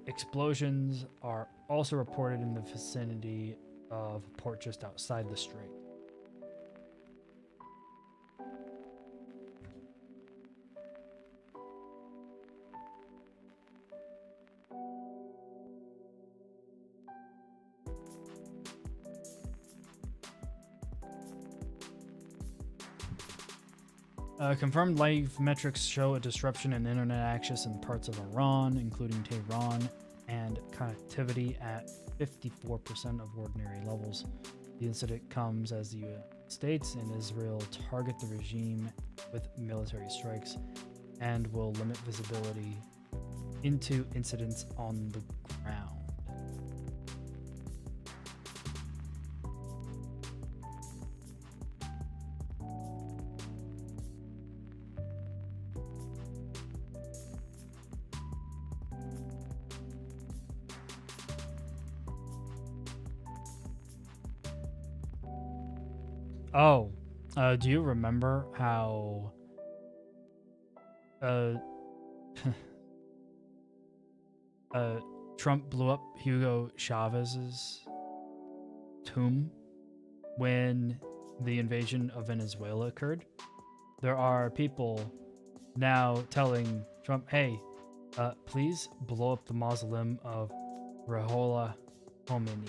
Explosions are also reported in the vicinity of a port just outside the strait. Confirmed live metrics show a disruption in internet access in parts of Iran, including Tehran, and connectivity at 54% of ordinary levels. The incident comes as the United States and Israel target the regime with military strikes and will limit visibility into incidents on the ground. Oh, do you remember how uh Trump blew up Hugo Chavez's tomb when the invasion of Venezuela occurred? There are people now telling Trump, "Hey, please blow up the mausoleum of Ruhollah Khomeini."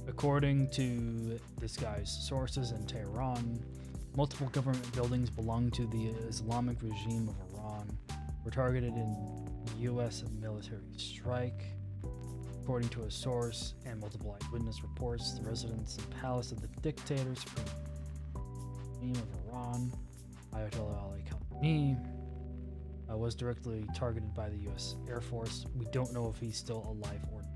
According to this guy's sources in Tehran, multiple government buildings belonging to the Islamic regime of Iran were targeted in U.S. military strike. According to a source and multiple eyewitness reports, the residence and palace of the dictator supreme regime of Iran, Ayatollah Ali Khamenei, was directly targeted by the U.S. Air Force. We don't know if he's still alive or not.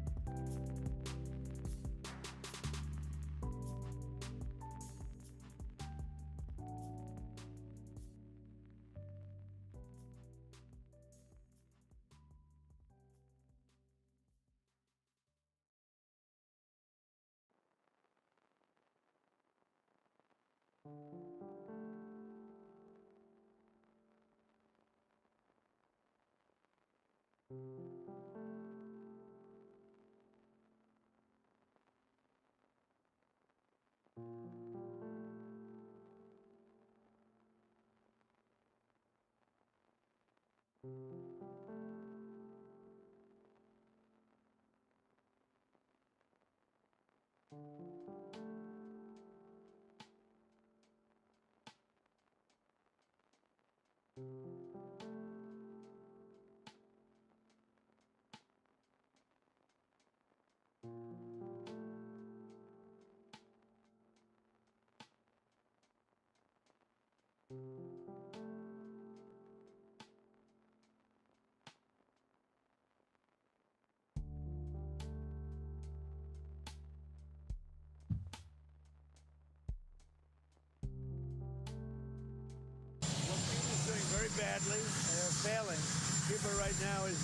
Very badly. They're failing. Cuba right now is,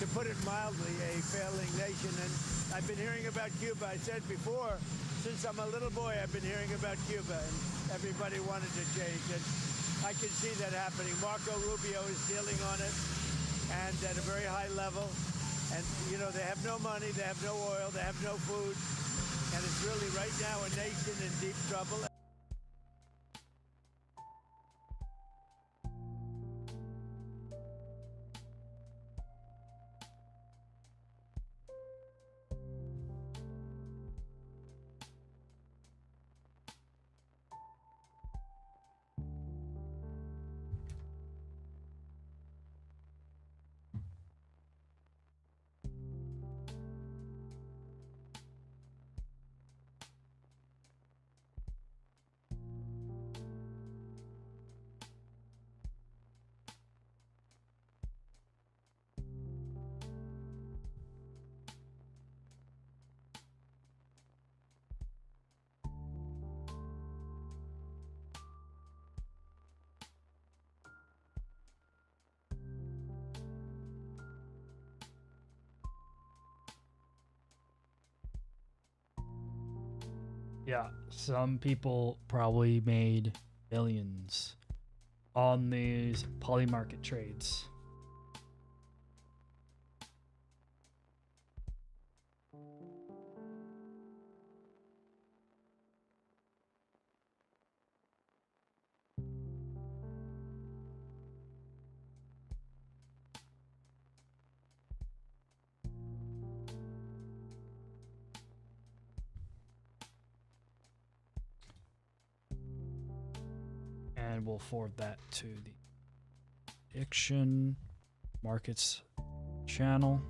to put it mildly, a failing nation. And I've been hearing about Cuba. I said before, since I'm a little boy, I've been hearing about Cuba, and everybody wanted to change. And I can see that happening. Marco Rubio is dealing on it, and at a very high level. And, you know, they have no money, they have no oil, they have no food. And it's really right now a nation in deep trouble. Yeah, some people probably made millions on these poly market trades. And we'll forward that to the prediction markets channel.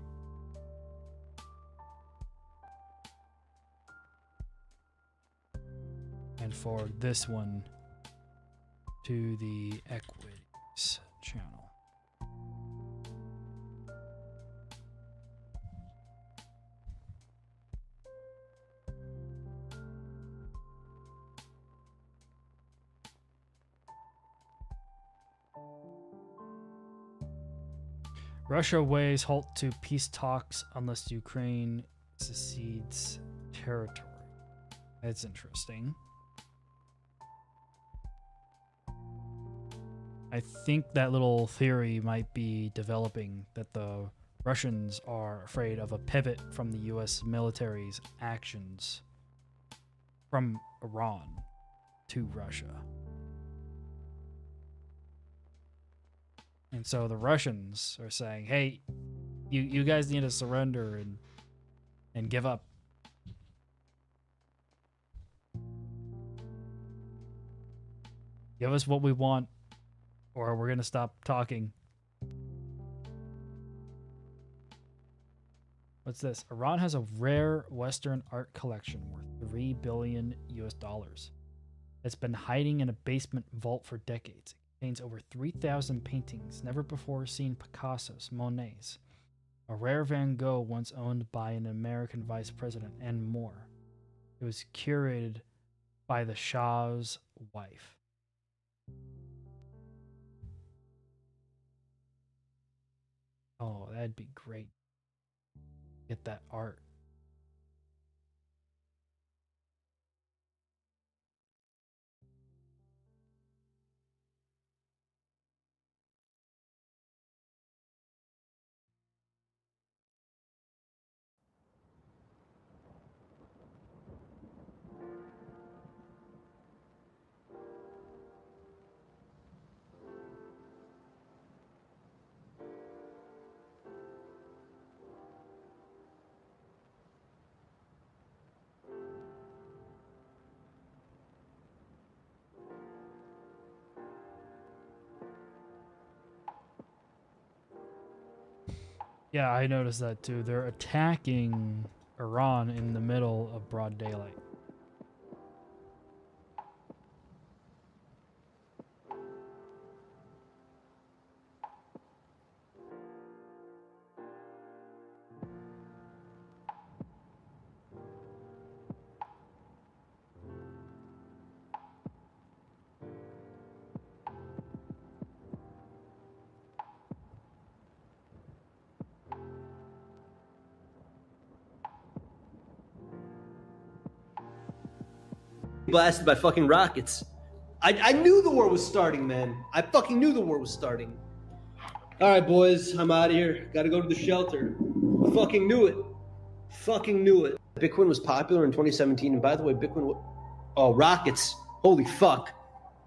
And forward this one to the equities. Russia weighs halt to peace talks unless Ukraine secedes territory. That's interesting. I think that little theory might be developing that the Russians are afraid of a pivot from the US military's actions from Iran to Russia. And so the Russians are saying, hey, you guys need to surrender and give up. Give us what we want, or we're going to stop talking. What's this? Iran has a rare Western art collection worth $3 billion US. It's been hiding in a basement vault for decades. It contains over 3,000 paintings, never before seen Picassos, Monets, a rare Van Gogh once owned by an American vice president, and more. It was curated by the Shah's wife. Oh, that'd be great. Get that art. Yeah, I noticed that too. They're attacking Iran in the middle of broad daylight. Blasted by fucking rockets. I knew the war was starting, man. I fucking knew the war was starting. All right, boys, I'm out of here. Got to go to the shelter. Fucking knew it. Fucking knew it. Bitcoin was popular in 2017, and by the way, Bitcoin. Oh, rockets. Holy fuck.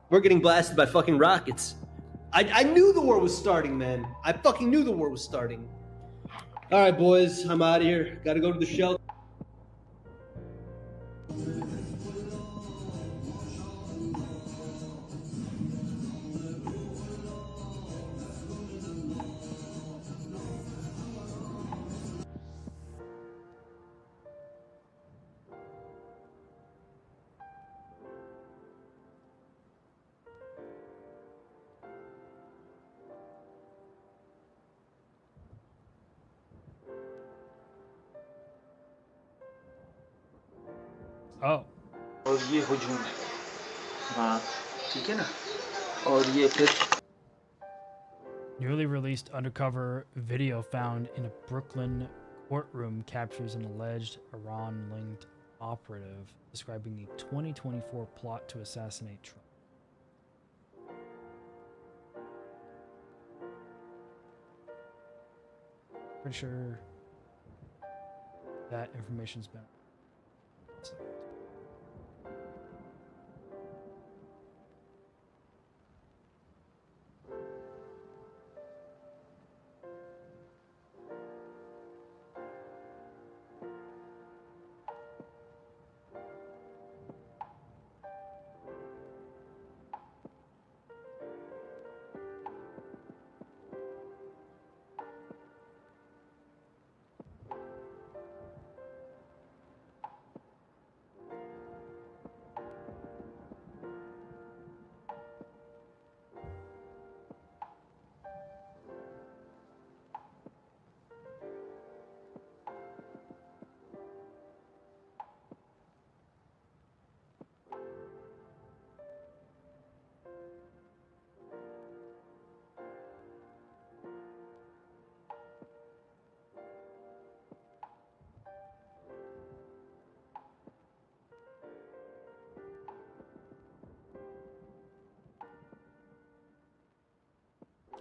We're getting blasted by fucking rockets. I knew the war was starting, man. I fucking knew the war was starting. All right, boys, I'm out of here. Got to go to the shelter. Oh. और ये हुजूम हाँ ठीक है ना और ये फिर Newly released undercover video found in a Brooklyn courtroom captures an alleged Iran-linked operative describing the 2024 plot to assassinate Trump. Pretty sure that information's been.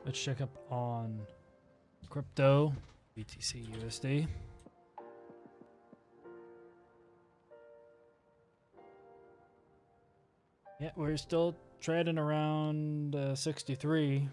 Let's check up on crypto, BTC USD. Yeah, we're still trading around 63.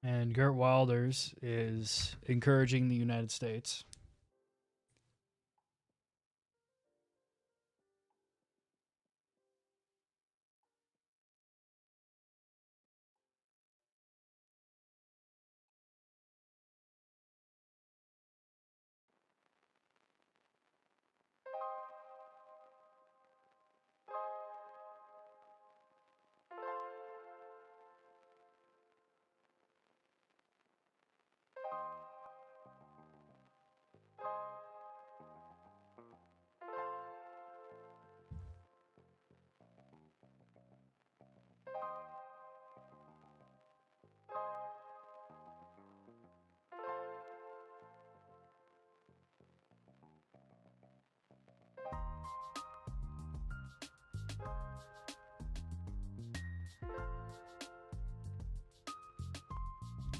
And Gert Wilders is encouraging the United States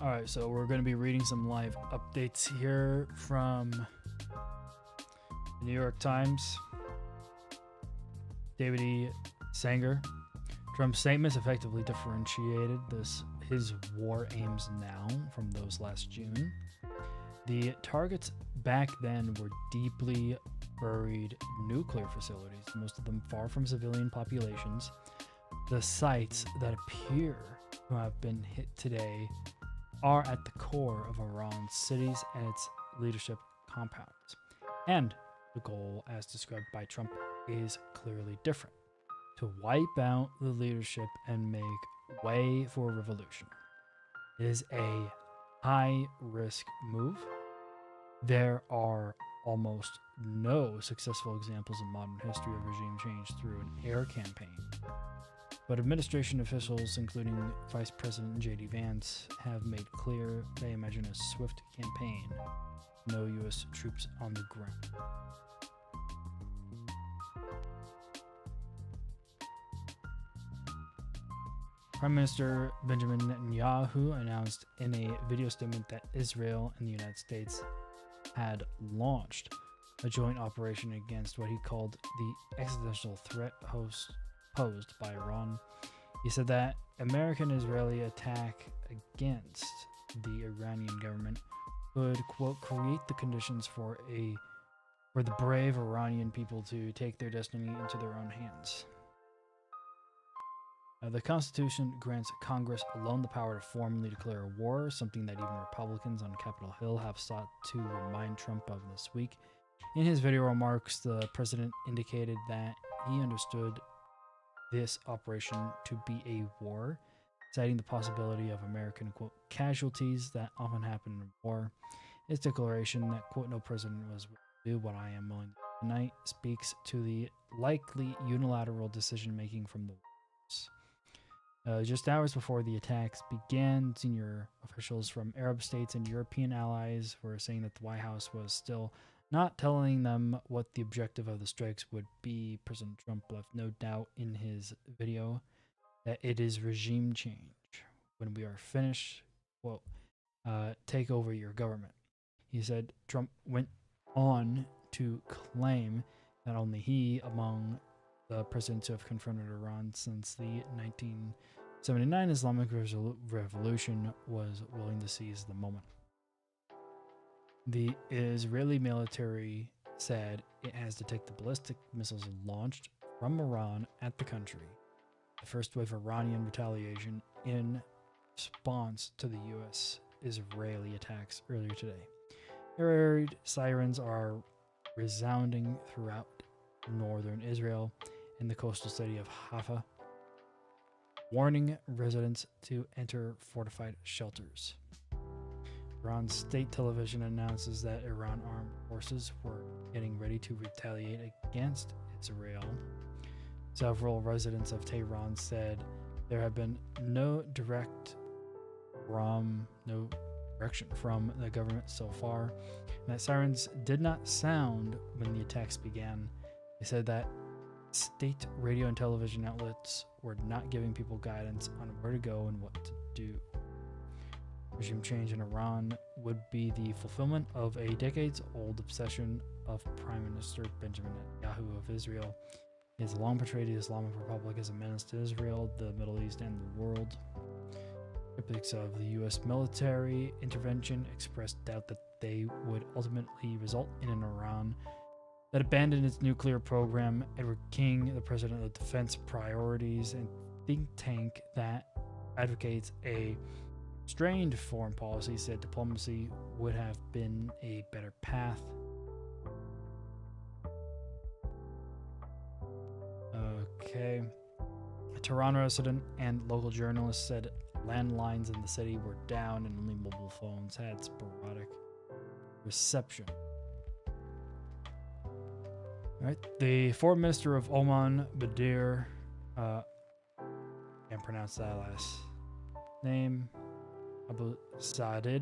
All right, so we're going to be reading some live updates here from the New York Times. David E. Sanger. Trump's statements effectively differentiated his war aims now from those last June. The targets back then were deeply buried nuclear facilities, most of them far from civilian populations. The sites that appear to have been hit today are at the core of Iran's cities and its leadership compounds. And the goal, as described by Trump, is clearly different: to wipe out the leadership and make way for revolution. It is a high-risk move. There are almost no successful examples in modern history of regime change through an air campaign. But administration officials, including Vice President J.D. Vance, have made clear they imagine a swift campaign, no U.S. troops on the ground. Prime Minister Benjamin Netanyahu announced in a video statement that Israel and the United States had launched a joint operation against what he called the existential threat posed by Iran. He said that American-Israeli attack against the Iranian government would, quote, create the conditions for the brave Iranian people to take their destiny into their own hands. The Constitution grants Congress alone the power to formally declare a war, something that even Republicans on Capitol Hill have sought to remind Trump of this week. In his video remarks, the president indicated that he understood this operation to be a war, citing the possibility of American, quote, casualties that often happen in war. His declaration that, quote, no president was willing to do what I am willing to do tonight speaks to the likely unilateral decision-making from the White House. Just hours before the attacks began, senior officials from Arab states and European allies were saying that the White House was still not telling them what the objective of the strikes would be. President Trump left no doubt in his video that it is regime change. When we are finished, quote, take over your government. He said. Trump went on to claim that only he, among the presidents who have confronted Iran since the 1979 Islamic Revolution, was willing to seize the moment. The Israeli military said it has detected ballistic missiles launched from Iran at the country. The first wave of Iranian retaliation in response to the U.S. Israeli attacks earlier today. Air sirens are resounding throughout northern Israel and the coastal city of Haifa, warning residents to enter fortified shelters. Iran's state television announces that Iran armed forces were getting ready to retaliate against Israel. Several residents of Tehran said there have been no direction from the government so far, and that sirens did not sound when the attacks began. They said that state radio and television outlets were not giving people guidance on where to go and what to do. Regime change in Iran would be the fulfillment of a decades-old obsession of Prime Minister Benjamin Netanyahu of Israel. He has long portrayed the Islamic Republic as a menace to Israel, the Middle East, and the world. Critics of the U.S. military intervention expressed doubt that they would ultimately result in an Iran that abandoned its nuclear program. Edward King, the president of Defense Priorities and think tank that advocates a strained foreign policy, said diplomacy would have been a better path. Okay. A Tehran resident and local journalist said landlines in the city were down and only mobile phones had sporadic reception. All right. The foreign minister of Oman, Badir, can't pronounce that last name, Abu Sadid,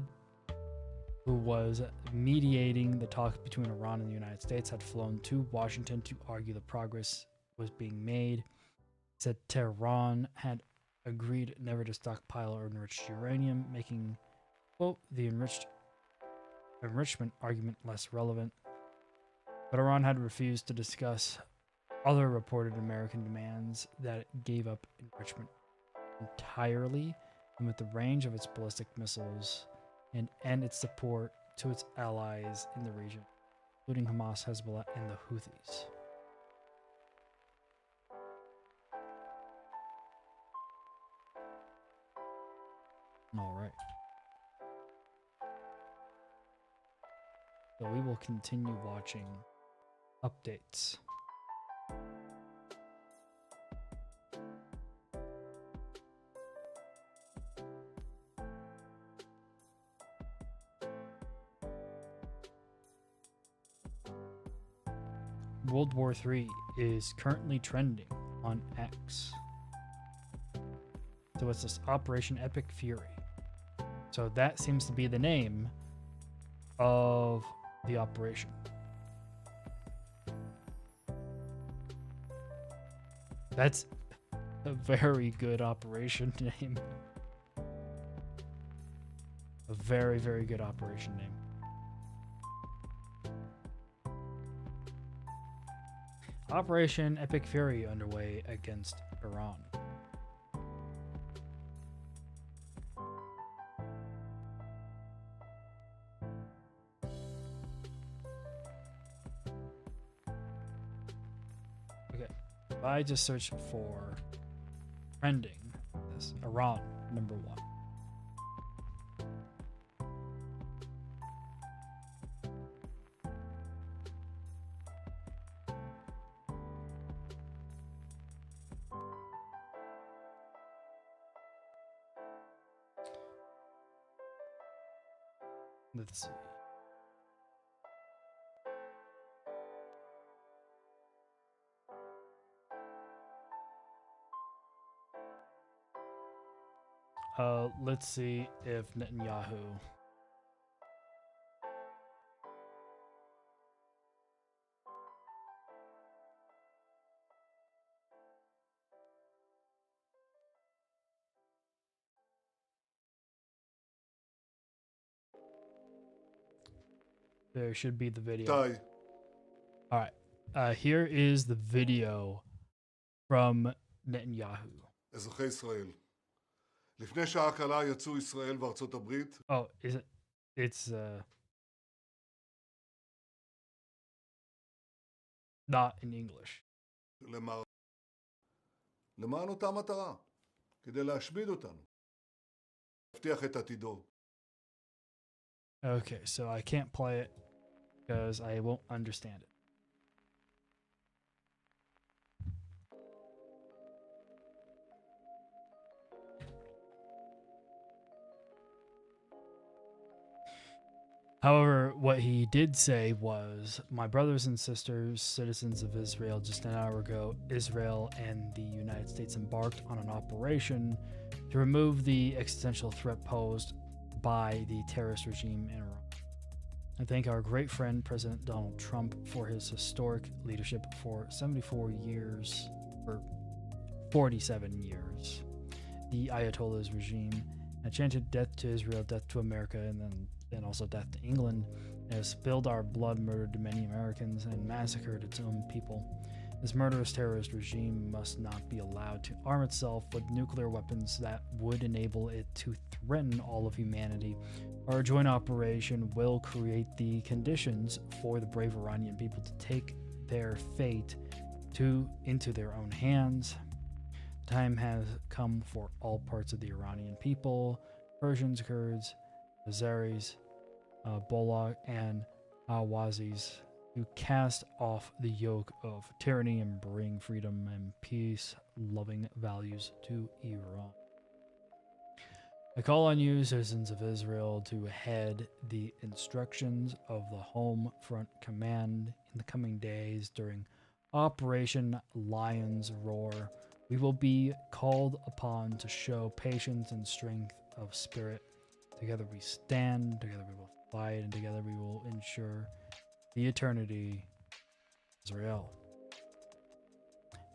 who was mediating the talks between Iran and the United States, had flown to Washington to argue the progress was being made. Said Tehran had agreed never to stockpile or enriched uranium, making, quote, the enrichment argument less relevant. But Iran had refused to discuss other reported American demands that it gave up enrichment entirely, and with the range of its ballistic missiles and end its support to its allies in the region, including Hamas, Hezbollah, and the Houthis. All right. So we will continue watching updates. World War III is currently trending on X. So it's this Operation Epic Fury. So that seems to be the name of the operation. That's a very good operation name. A very, very good operation name. Operation Epic Fury underway against Iran. Okay, if I just search for trending, this Iran number 1. Let's see. Let's see if Netanyahu. There should be the video. All right. Here is the video from Netanyahu. אזרחי ישראל, לפני שעה קלה יצאו ישראל וארצות הברית. Oh, is it? It's not in English. למען אותה מטרה, כדי להשמיד אותנו, להבטיח את עתידו. Okay, so I can't play it because I won't understand it. However, what he did say was, my brothers and sisters, citizens of Israel, just an hour ago, Israel and the United States embarked on an operation to remove the existential threat posed by the terrorist regime in Iran. I thank our great friend, President Donald Trump, for his historic leadership for 74 years, or 47 years. The Ayatollah's regime had chanted death to Israel, death to America, and also death to England, has spilled our blood, murdered many Americans, and massacred its own people. This murderous terrorist regime must not be allowed to arm itself with nuclear weapons that would enable it to threaten all of humanity. Our joint operation will create the conditions for the brave Iranian people to take their fate into their own hands. The time has come for all parts of the Iranian people, Persians, Kurds, Azeris, Bolog, and Ahwazis, to cast off the yoke of tyranny and bring freedom and peace-loving values to Iran. I call on you, citizens of Israel, to heed the instructions of the Home Front Command in the coming days during Operation Lion's Roar. We will be called upon to show patience and strength of spirit. Together we stand, together we will fight, and together we will ensure the eternity of Israel.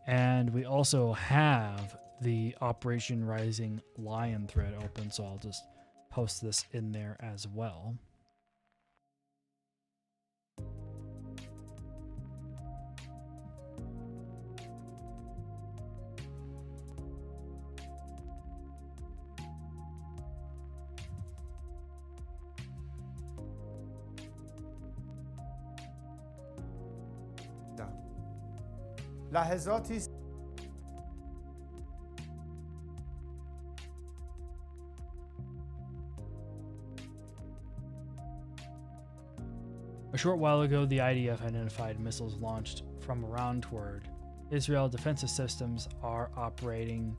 And we also have the Operation Rising Lion thread open, so I'll just post this in there as well. لحظاتی A short while ago, the IDF identified missiles launched from Iran toward Israel. Defensive systems are operating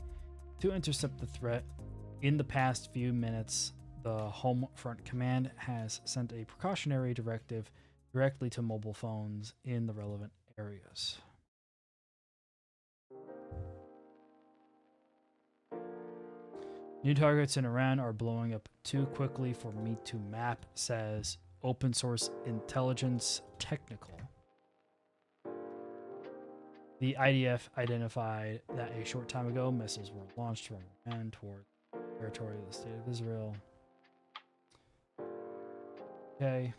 to intercept the threat. In the past few minutes, the Home Front Command has sent a precautionary directive directly to mobile phones in the relevant areas. New targets in Iran are blowing up too quickly for me to map, says Open Source Intelligence Technical. The IDF identified that a short time ago, missiles were launched from Iran toward territory of the State of Israel. Okay.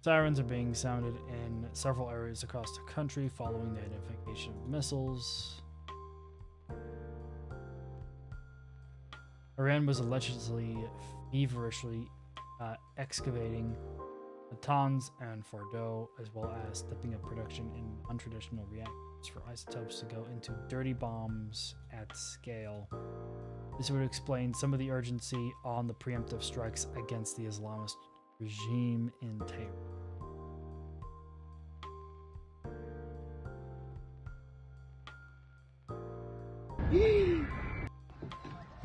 Sirens are being sounded in several areas across the country following the identification of missiles. Iran was allegedly feverishly excavating Natanz and Fordow, as well as stepping up production in untraditional reactors for isotopes to go into dirty bombs at scale. This would explain some of the urgency on the preemptive strikes against the Islamist regime in Tehran.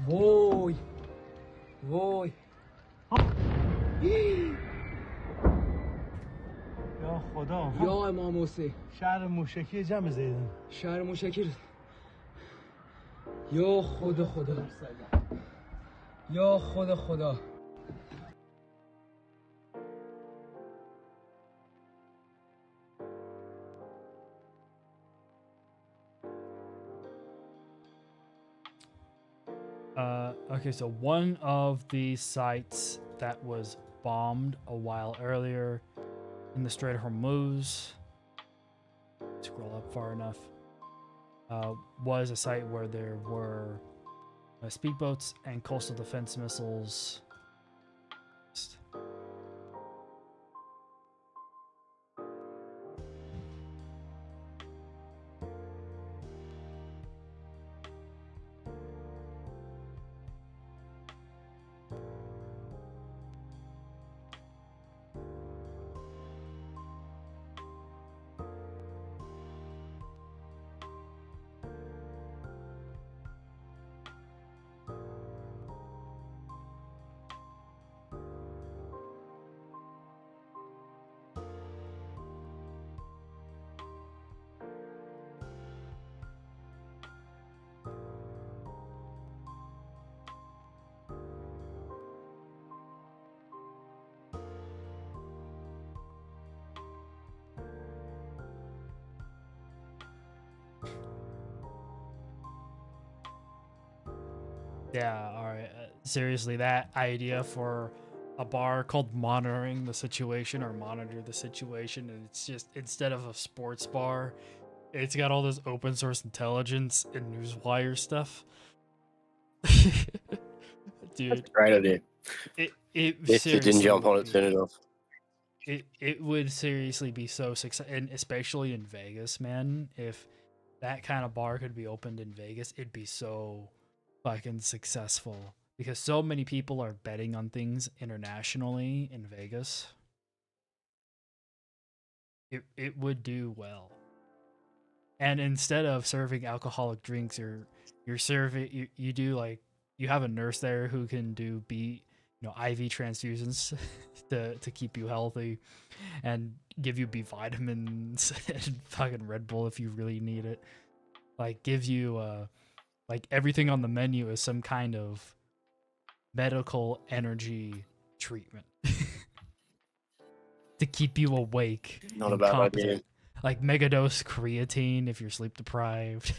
وای وای یا خدا یا امام حسین شهر موشکی جمع زیدن شهر موشکی یا خدا خدا یا خدا خدا Okay, so one of the sites that was bombed a while earlier in the Strait of Hormuz, scroll up far enough, was a site where there were speedboats and coastal defense missiles. Yeah, all right. Seriously, that idea for a bar called Monitoring the Situation or Monitor the Situation, and it's just instead of a sports bar, it's got all this open source intelligence and newswire stuff. Dude, That's a great idea. It didn't jump on it soon enough. It would seriously be so successful, and especially in Vegas, man. If that kind of bar could be opened in Vegas, it'd be so fucking successful because so many people are betting on things internationally in Vegas. It would do well. And instead of serving alcoholic drinks, you're serving you do like you have a nurse there who can do IV transfusions to keep you healthy and give you B vitamins and fucking Red Bull if you really need it. Like gives you like everything on the menu is some kind of medical energy treatment to keep you awake. Not a bad idea. Like megadose creatine if you're sleep deprived.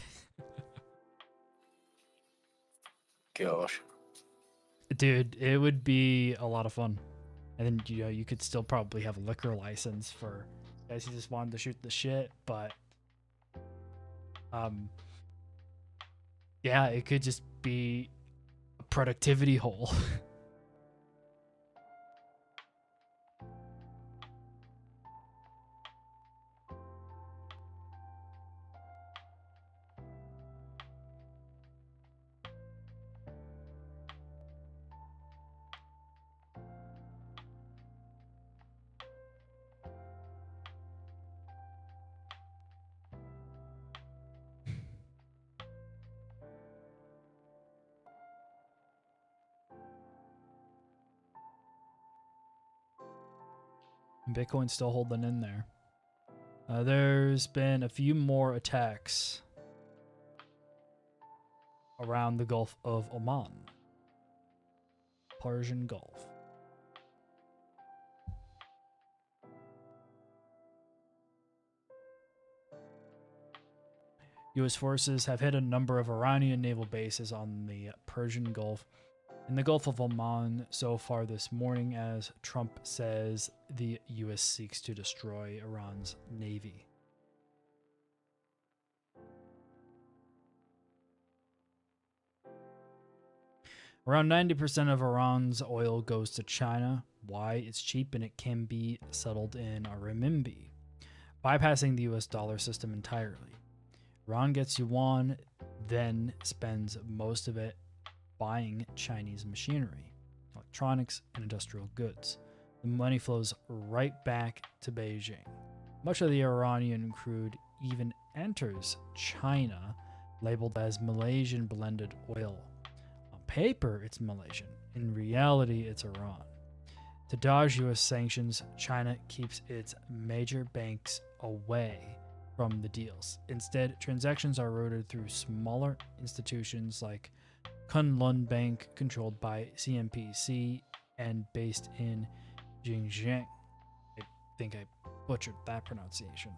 Gosh. Dude, it would be a lot of fun. And then, you could still probably have a liquor license for guys who just wanted to shoot the shit, but yeah, it could just be a productivity hole. Bitcoin's still holding in there. There's been a few more attacks around the Gulf of Oman. Persian Gulf. U.S. forces have hit a number of Iranian naval bases on the Persian Gulf and the Gulf of Oman so far this morning, as Trump says the U.S. seeks to destroy Iran's navy. Around 90% of Iran's oil goes to China. Why? It's cheap and it can be settled in renminbi, bypassing the U.S. dollar system entirely. Iran gets yuan, then spends most of it buying Chinese machinery, electronics, and industrial goods. The money flows right back to Beijing. Much of the Iranian crude even enters China, labeled as Malaysian blended oil. On paper, it's Malaysian. In reality, it's Iran. To dodge U.S. sanctions, China keeps its major banks away from the deals. Instead, transactions are routed through smaller institutions like Kunlun Bank, controlled by CNPC and based in Xinjiang. I think I butchered that pronunciation.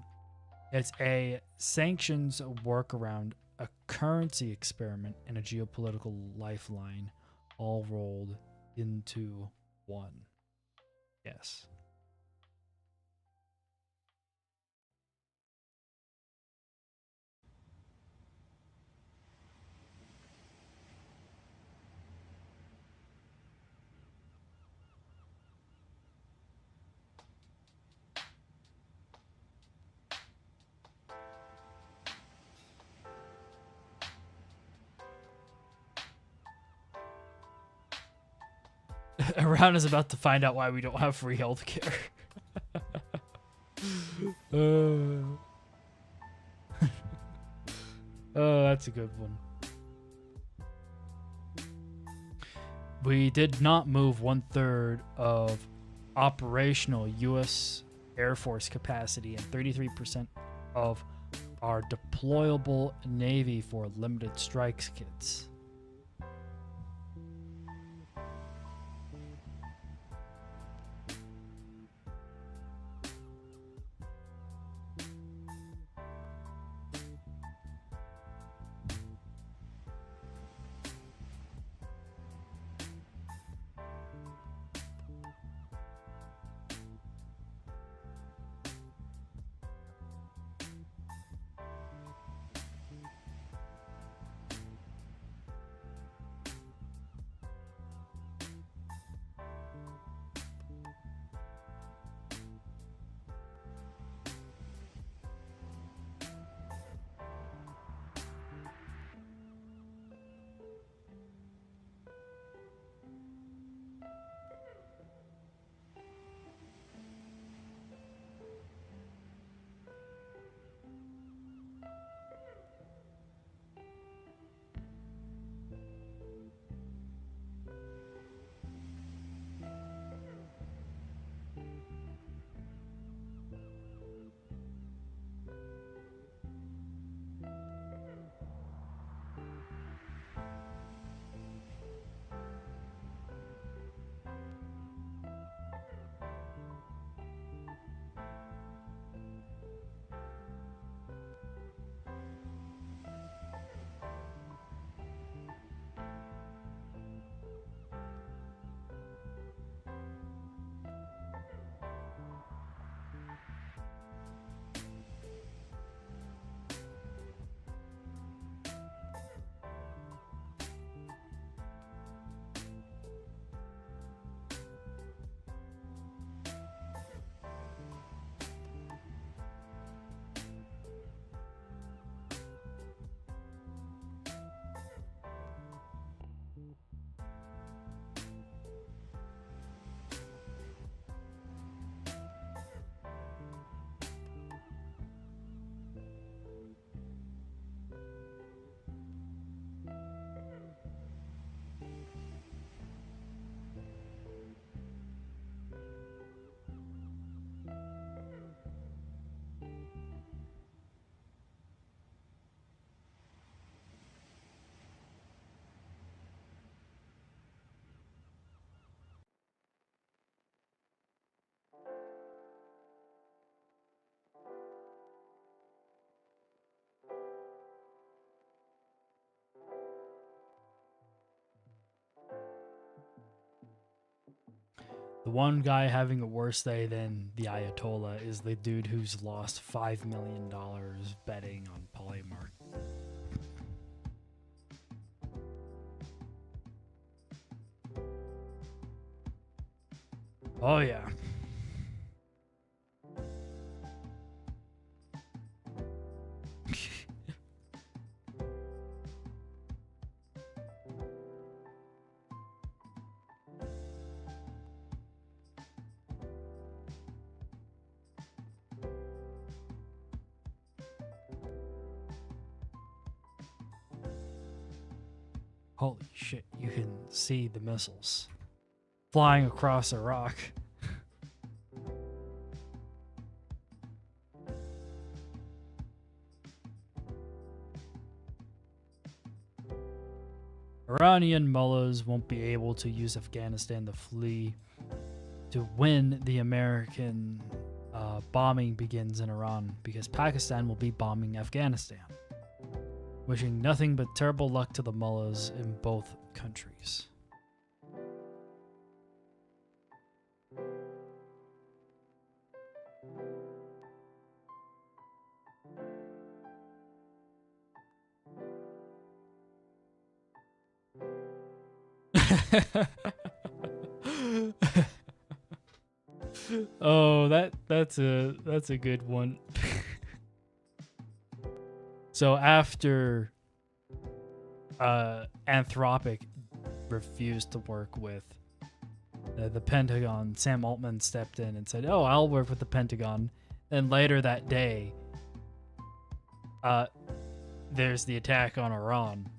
It's a sanctions workaround a currency experiment, and a geopolitical lifeline all rolled into one. Yes. Iran is about to find out why we don't have free healthcare. Oh, that's a good one. We did not move 1/3 of operational U.S. Air Force capacity and 33% of our deployable Navy for limited strikes kits. The one guy having a worse day than the Ayatollah is the dude who's lost $5 million betting on Polymark. Oh yeah. Holy shit, you can see the missiles flying across Iraq. Iranian mullahs won't be able to use Afghanistan to flee to when the American bombing begins in Iran, because Pakistan will be bombing Afghanistan. wishing nothing but terrible luck to the mullahs in both countries. Oh, that's a good one. So after Anthropic refused to work with the Pentagon, Sam Altman stepped in and said, "Oh, I'll work with the Pentagon." And later that day, there's the attack on Iran.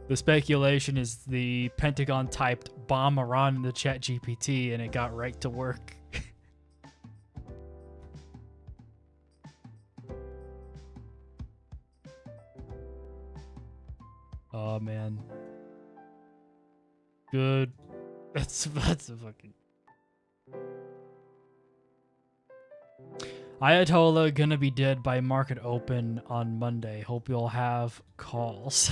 The speculation is the Pentagon typed "bomb Iran" into ChatGPT and it got right to work. Oh man. Good. That's a fucking Ayatollah gonna be dead by market open on Monday. Hope you'll have calls.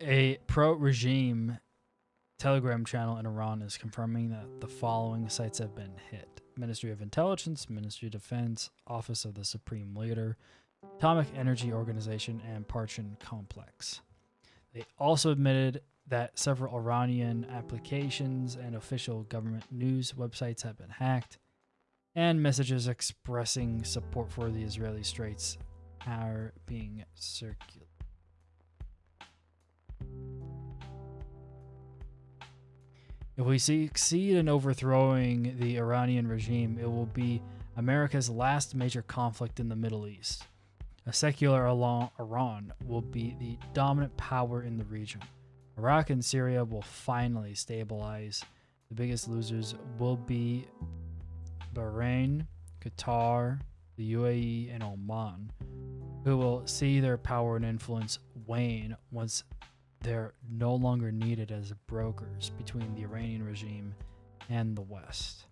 A pro-regime Telegram channel in Iran is confirming that the following sites have been hit: Ministry of Intelligence, Ministry of Defense, Office of the Supreme Leader, Atomic Energy Organization, and Parchin Complex. They also admitted that several Iranian applications and official government news websites have been hacked, and messages expressing support for the Israeli Straits are being circulated. If we succeed in overthrowing the Iranian regime, it will be America's last major conflict in the Middle East. A secular Iran will be the dominant power in the region. Iraq and Syria will finally stabilize. The biggest losers will be Bahrain, Qatar, the UAE, and Oman, who will see their power and influence wane once they're no longer needed as brokers between the Iranian regime and the West.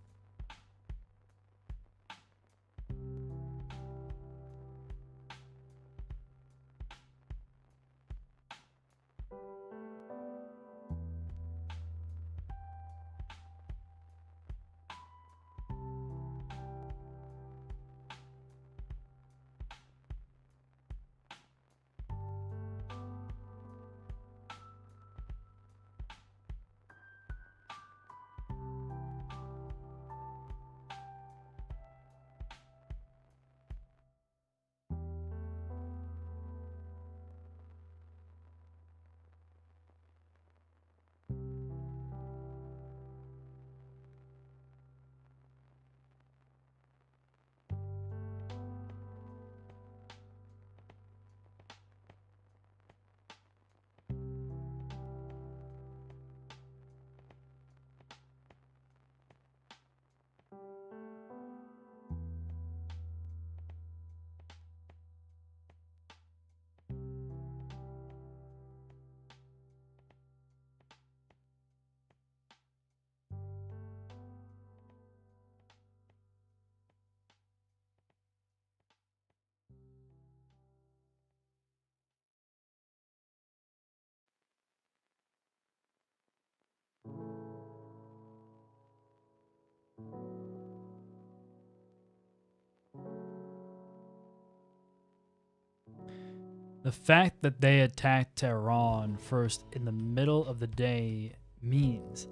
The fact that they attacked Tehran first in the middle of the day means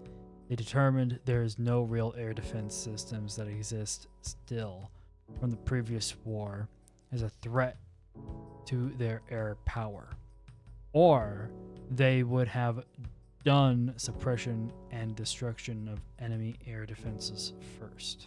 they determined there is no real air defense systems that exist still from the previous war as a threat to their air power. Or they would have done suppression and destruction of enemy air defenses first.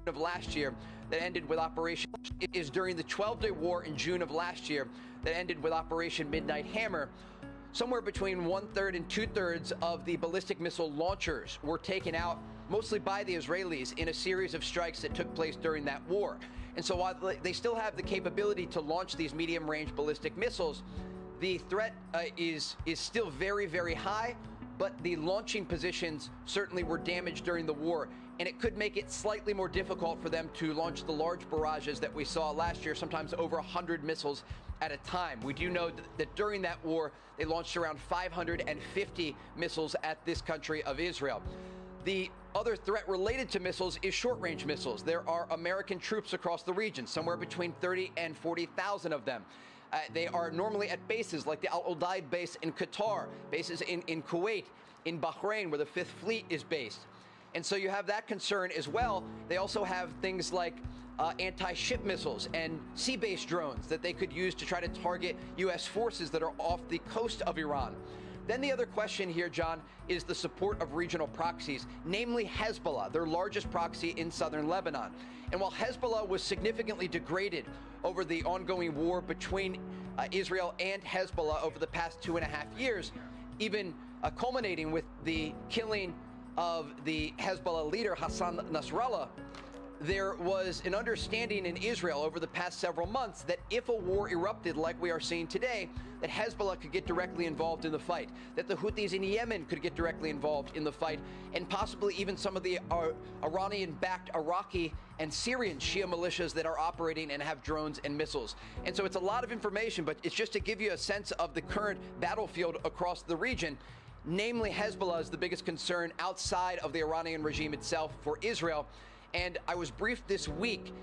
of last year that ended with Operation. It is during the 12-day war in June of last year that ended with Operation Midnight Hammer. Somewhere between 1/3 and 2/3 of the ballistic missile launchers were taken out, mostly by the Israelis, in a series of strikes that took place during that war. And so while they still have the capability to launch these medium-range ballistic missiles, the threat is still very, very high, but the launching positions certainly were damaged during the war, and it could make it slightly more difficult for them to launch the large barrages that we saw last year, sometimes over 100 missiles at a time. We do know that during that war, they launched around 550 missiles at this country of Israel. The other threat related to missiles is short-range missiles. There are American troops across the region, somewhere between 30 and 40,000 of them. They are normally at bases like the Al Udeid base in Qatar, bases in Kuwait, in Bahrain, where the 5th Fleet is based. And so you have that concern as well. They also have things like anti-ship missiles and sea-based drones that they could use to try to target U.S. forces that are off the coast of Iran. Then the other question here, John, is the support of regional proxies, namely Hezbollah, their largest proxy in southern Lebanon. And while Hezbollah was significantly degraded over the ongoing war between Israel and Hezbollah over the past 2.5 years, even culminating with the killing of the Hezbollah leader Hassan Nasrallah, there was an understanding in Israel over the past several months that if a war erupted like we are seeing today, that Hezbollah could get directly involved in the fight, that the Houthis in Yemen could get directly involved in the fight, and possibly even some of the Iranian-backed Iraqi and Syrian Shia militias that are operating and have drones and missiles. And so it's a lot of information, but it's just to give you a sense of the current battlefield across the region. Namely, Hezbollah is the biggest concern outside of the Iranian regime itself for Israel. And I was briefed this week,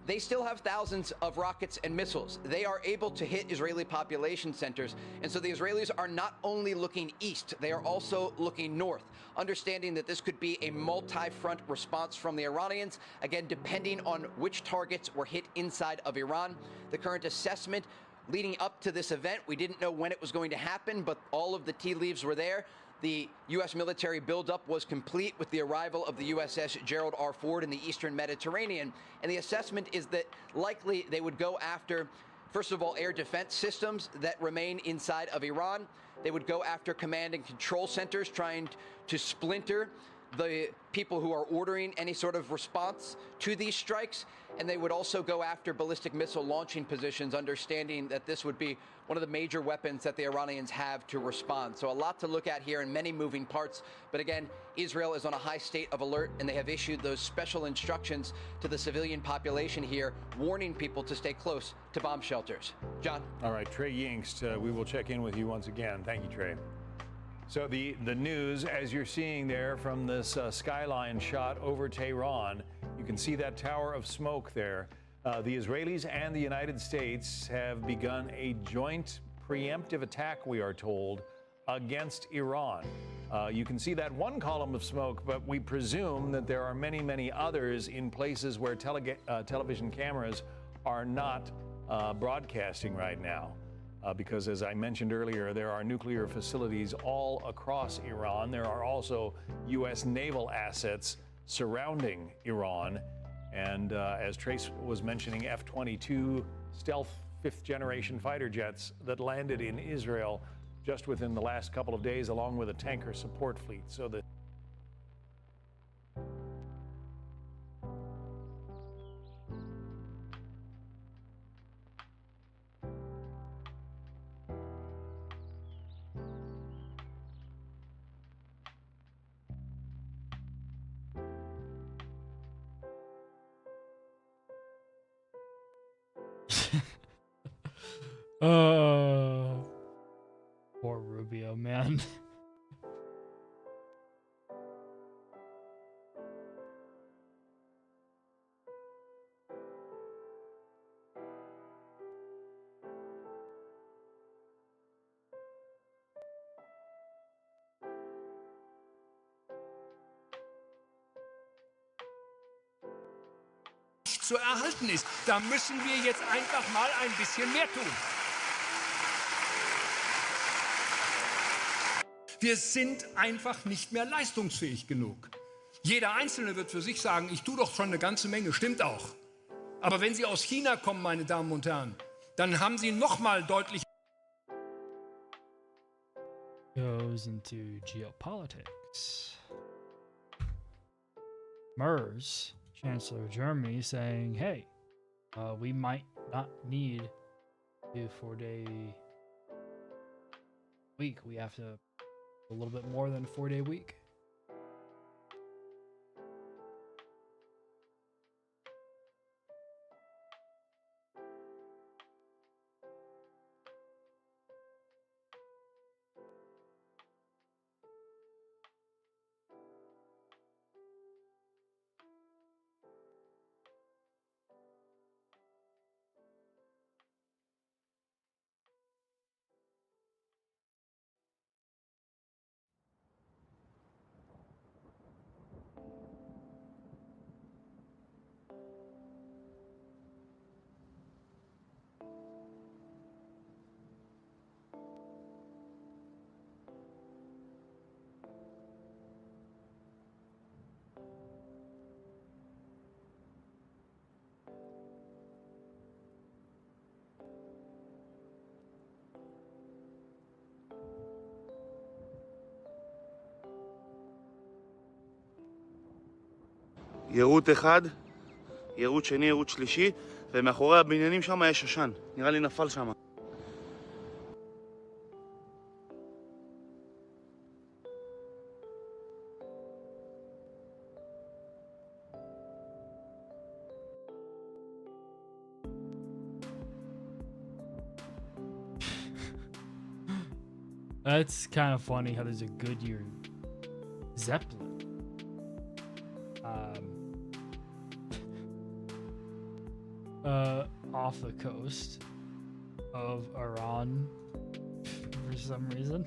they still have thousands of rockets and missiles. They are able to hit Israeli population centers. And so the Israelis are not only looking east, they are also looking north, understanding that this could be a multi-front response from the Iranians, again, depending on which targets were hit inside of Iran. The current assessment leading up to this event, we didn't know when it was going to happen, but all of the tea leaves were there. The U.S. military buildup was complete with the arrival of the USS Gerald R. Ford in the eastern Mediterranean. And the assessment is that likely they would go after, first of all, air defense systems that remain inside of Iran. They would go after command and control centers, trying to splinter the people who are ordering any sort of response to these strikes. And they would also go after ballistic missile launching positions, understanding that this would be one of the major weapons that the Iranians have to respond. So a lot to look at here and many moving parts. But again, Israel is on a high state of alert, and they have issued those special instructions to the civilian population here, warning people to stay close to bomb shelters. John? All right, Trey Yingst, we will check in with you once again. Thank you, Trey. So the news, as you're seeing there from this skyline shot over Tehran, you can see that tower of smoke there. The Israelis and the United States have begun a joint preemptive attack, we are told, against Iran. You can see that one column of smoke, but we presume that there are many, many others in places where television cameras are not broadcasting right now. Because, as I mentioned earlier, there are nuclear facilities all across Iran. There are also U.S. naval assets surrounding Iran. And as Trace was mentioning, F-22 stealth 5th-generation fighter jets that landed in Israel just within the last couple of days, along with a tanker support fleet. So the Poor Rubio, man. Zu erhalten ist. Da müssen wir jetzt einfach mal ein bisschen mehr tun. Wir sind einfach nicht mehr leistungsfähig genug. Jeder Einzelne wird für sich sagen, ich tue doch schon eine ganze Menge, stimmt auch. Aber wenn Sie aus China kommen, meine Damen und Herren, dann haben Sie noch mal deutlich goes into geopolitics. Merz, Chancellor of Germany, saying, hey, we might not need a 4-day week. We have to a little bit more than a 4-day week. יירוט אחד, יירוט שני, יירוט שלישי, ומאחורי הבניינים שם יש עשן. נראה לי נפל שם. That's kind of funny how there's a Goodyear Zeppelin. Off the coast of Iran for some reason.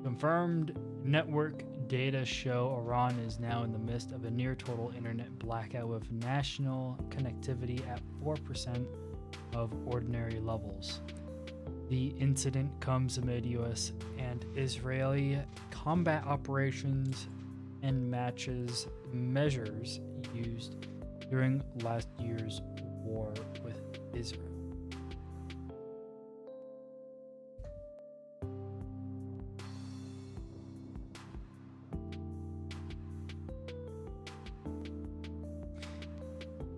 Confirmed network data show Iran is now in the midst of a near total internet blackout with national connectivity at 4% of ordinary levels. The incident comes amid US and Israeli combat operations and matches measures used during last year's war with Israel.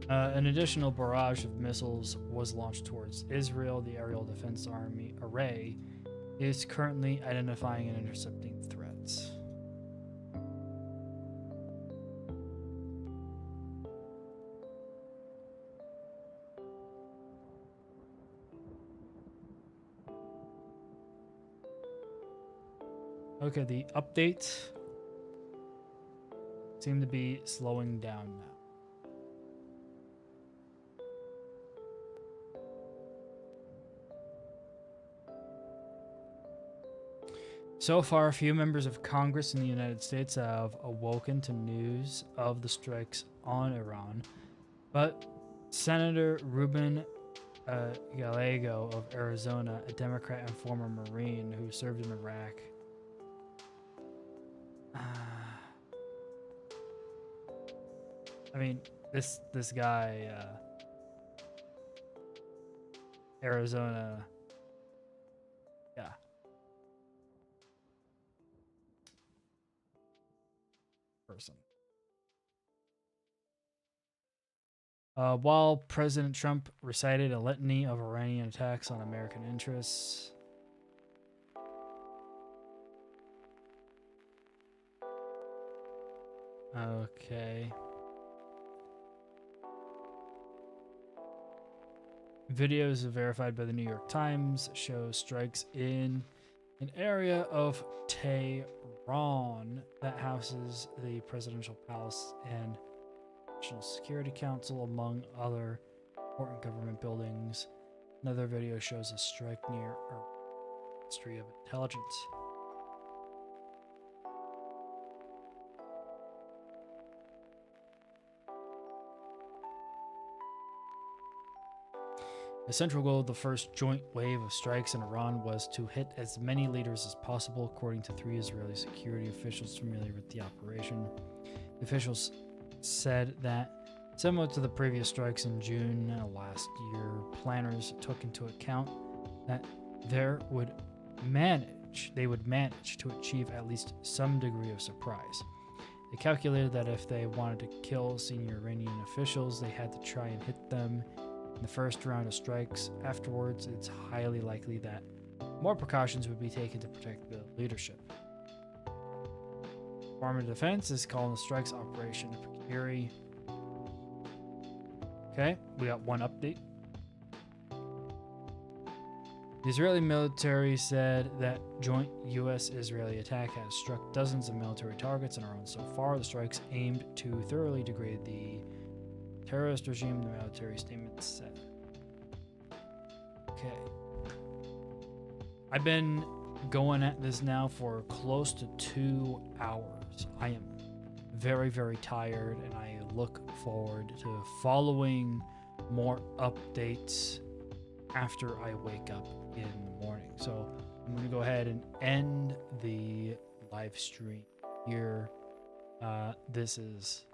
An additional barrage of missiles was launched towards Israel. The Aerial Defense Army Array is currently identifying and intercepting threats. Okay, the updates seem to be slowing down now. So far, a few members of Congress in the United States have awoken to news of the strikes on Iran, but Senator Ruben Gallego of Arizona, a Democrat and former Marine who served in Iraq, I mean, this guy, Arizona, yeah. Person. While President Trump recited a litany of Iranian attacks on American interests, okay. Videos verified by the New York Times show strikes in an area of Tehran that houses the presidential palace and National Security Council, among other important government buildings. Another video shows a strike near a Ministry of Intelligence. The central goal of the first joint wave of strikes in Iran was to hit as many leaders as possible, according to 3 Israeli security officials familiar with the operation. The officials said that, similar to the previous strikes in June last year, planners took into account that they would manage to achieve at least some degree of surprise. They calculated that if they wanted to kill senior Iranian officials, they had to try and hit them in the first round of strikes. Afterwards, it's highly likely that more precautions would be taken to protect the leadership. Department of Defense is calling the strikes Operation Pekiri. Okay, we got one update. The Israeli military said that joint U.S.-Israeli attack has struck dozens of military targets in Iran so far. The strikes aimed to thoroughly degrade the terrorist regime, the military statement said. Okay. I've been going at this now for close to 2 hours. I am very, very tired, and I look forward to following more updates after I wake up in the morning. So I'm going to go ahead and end the live stream here. This is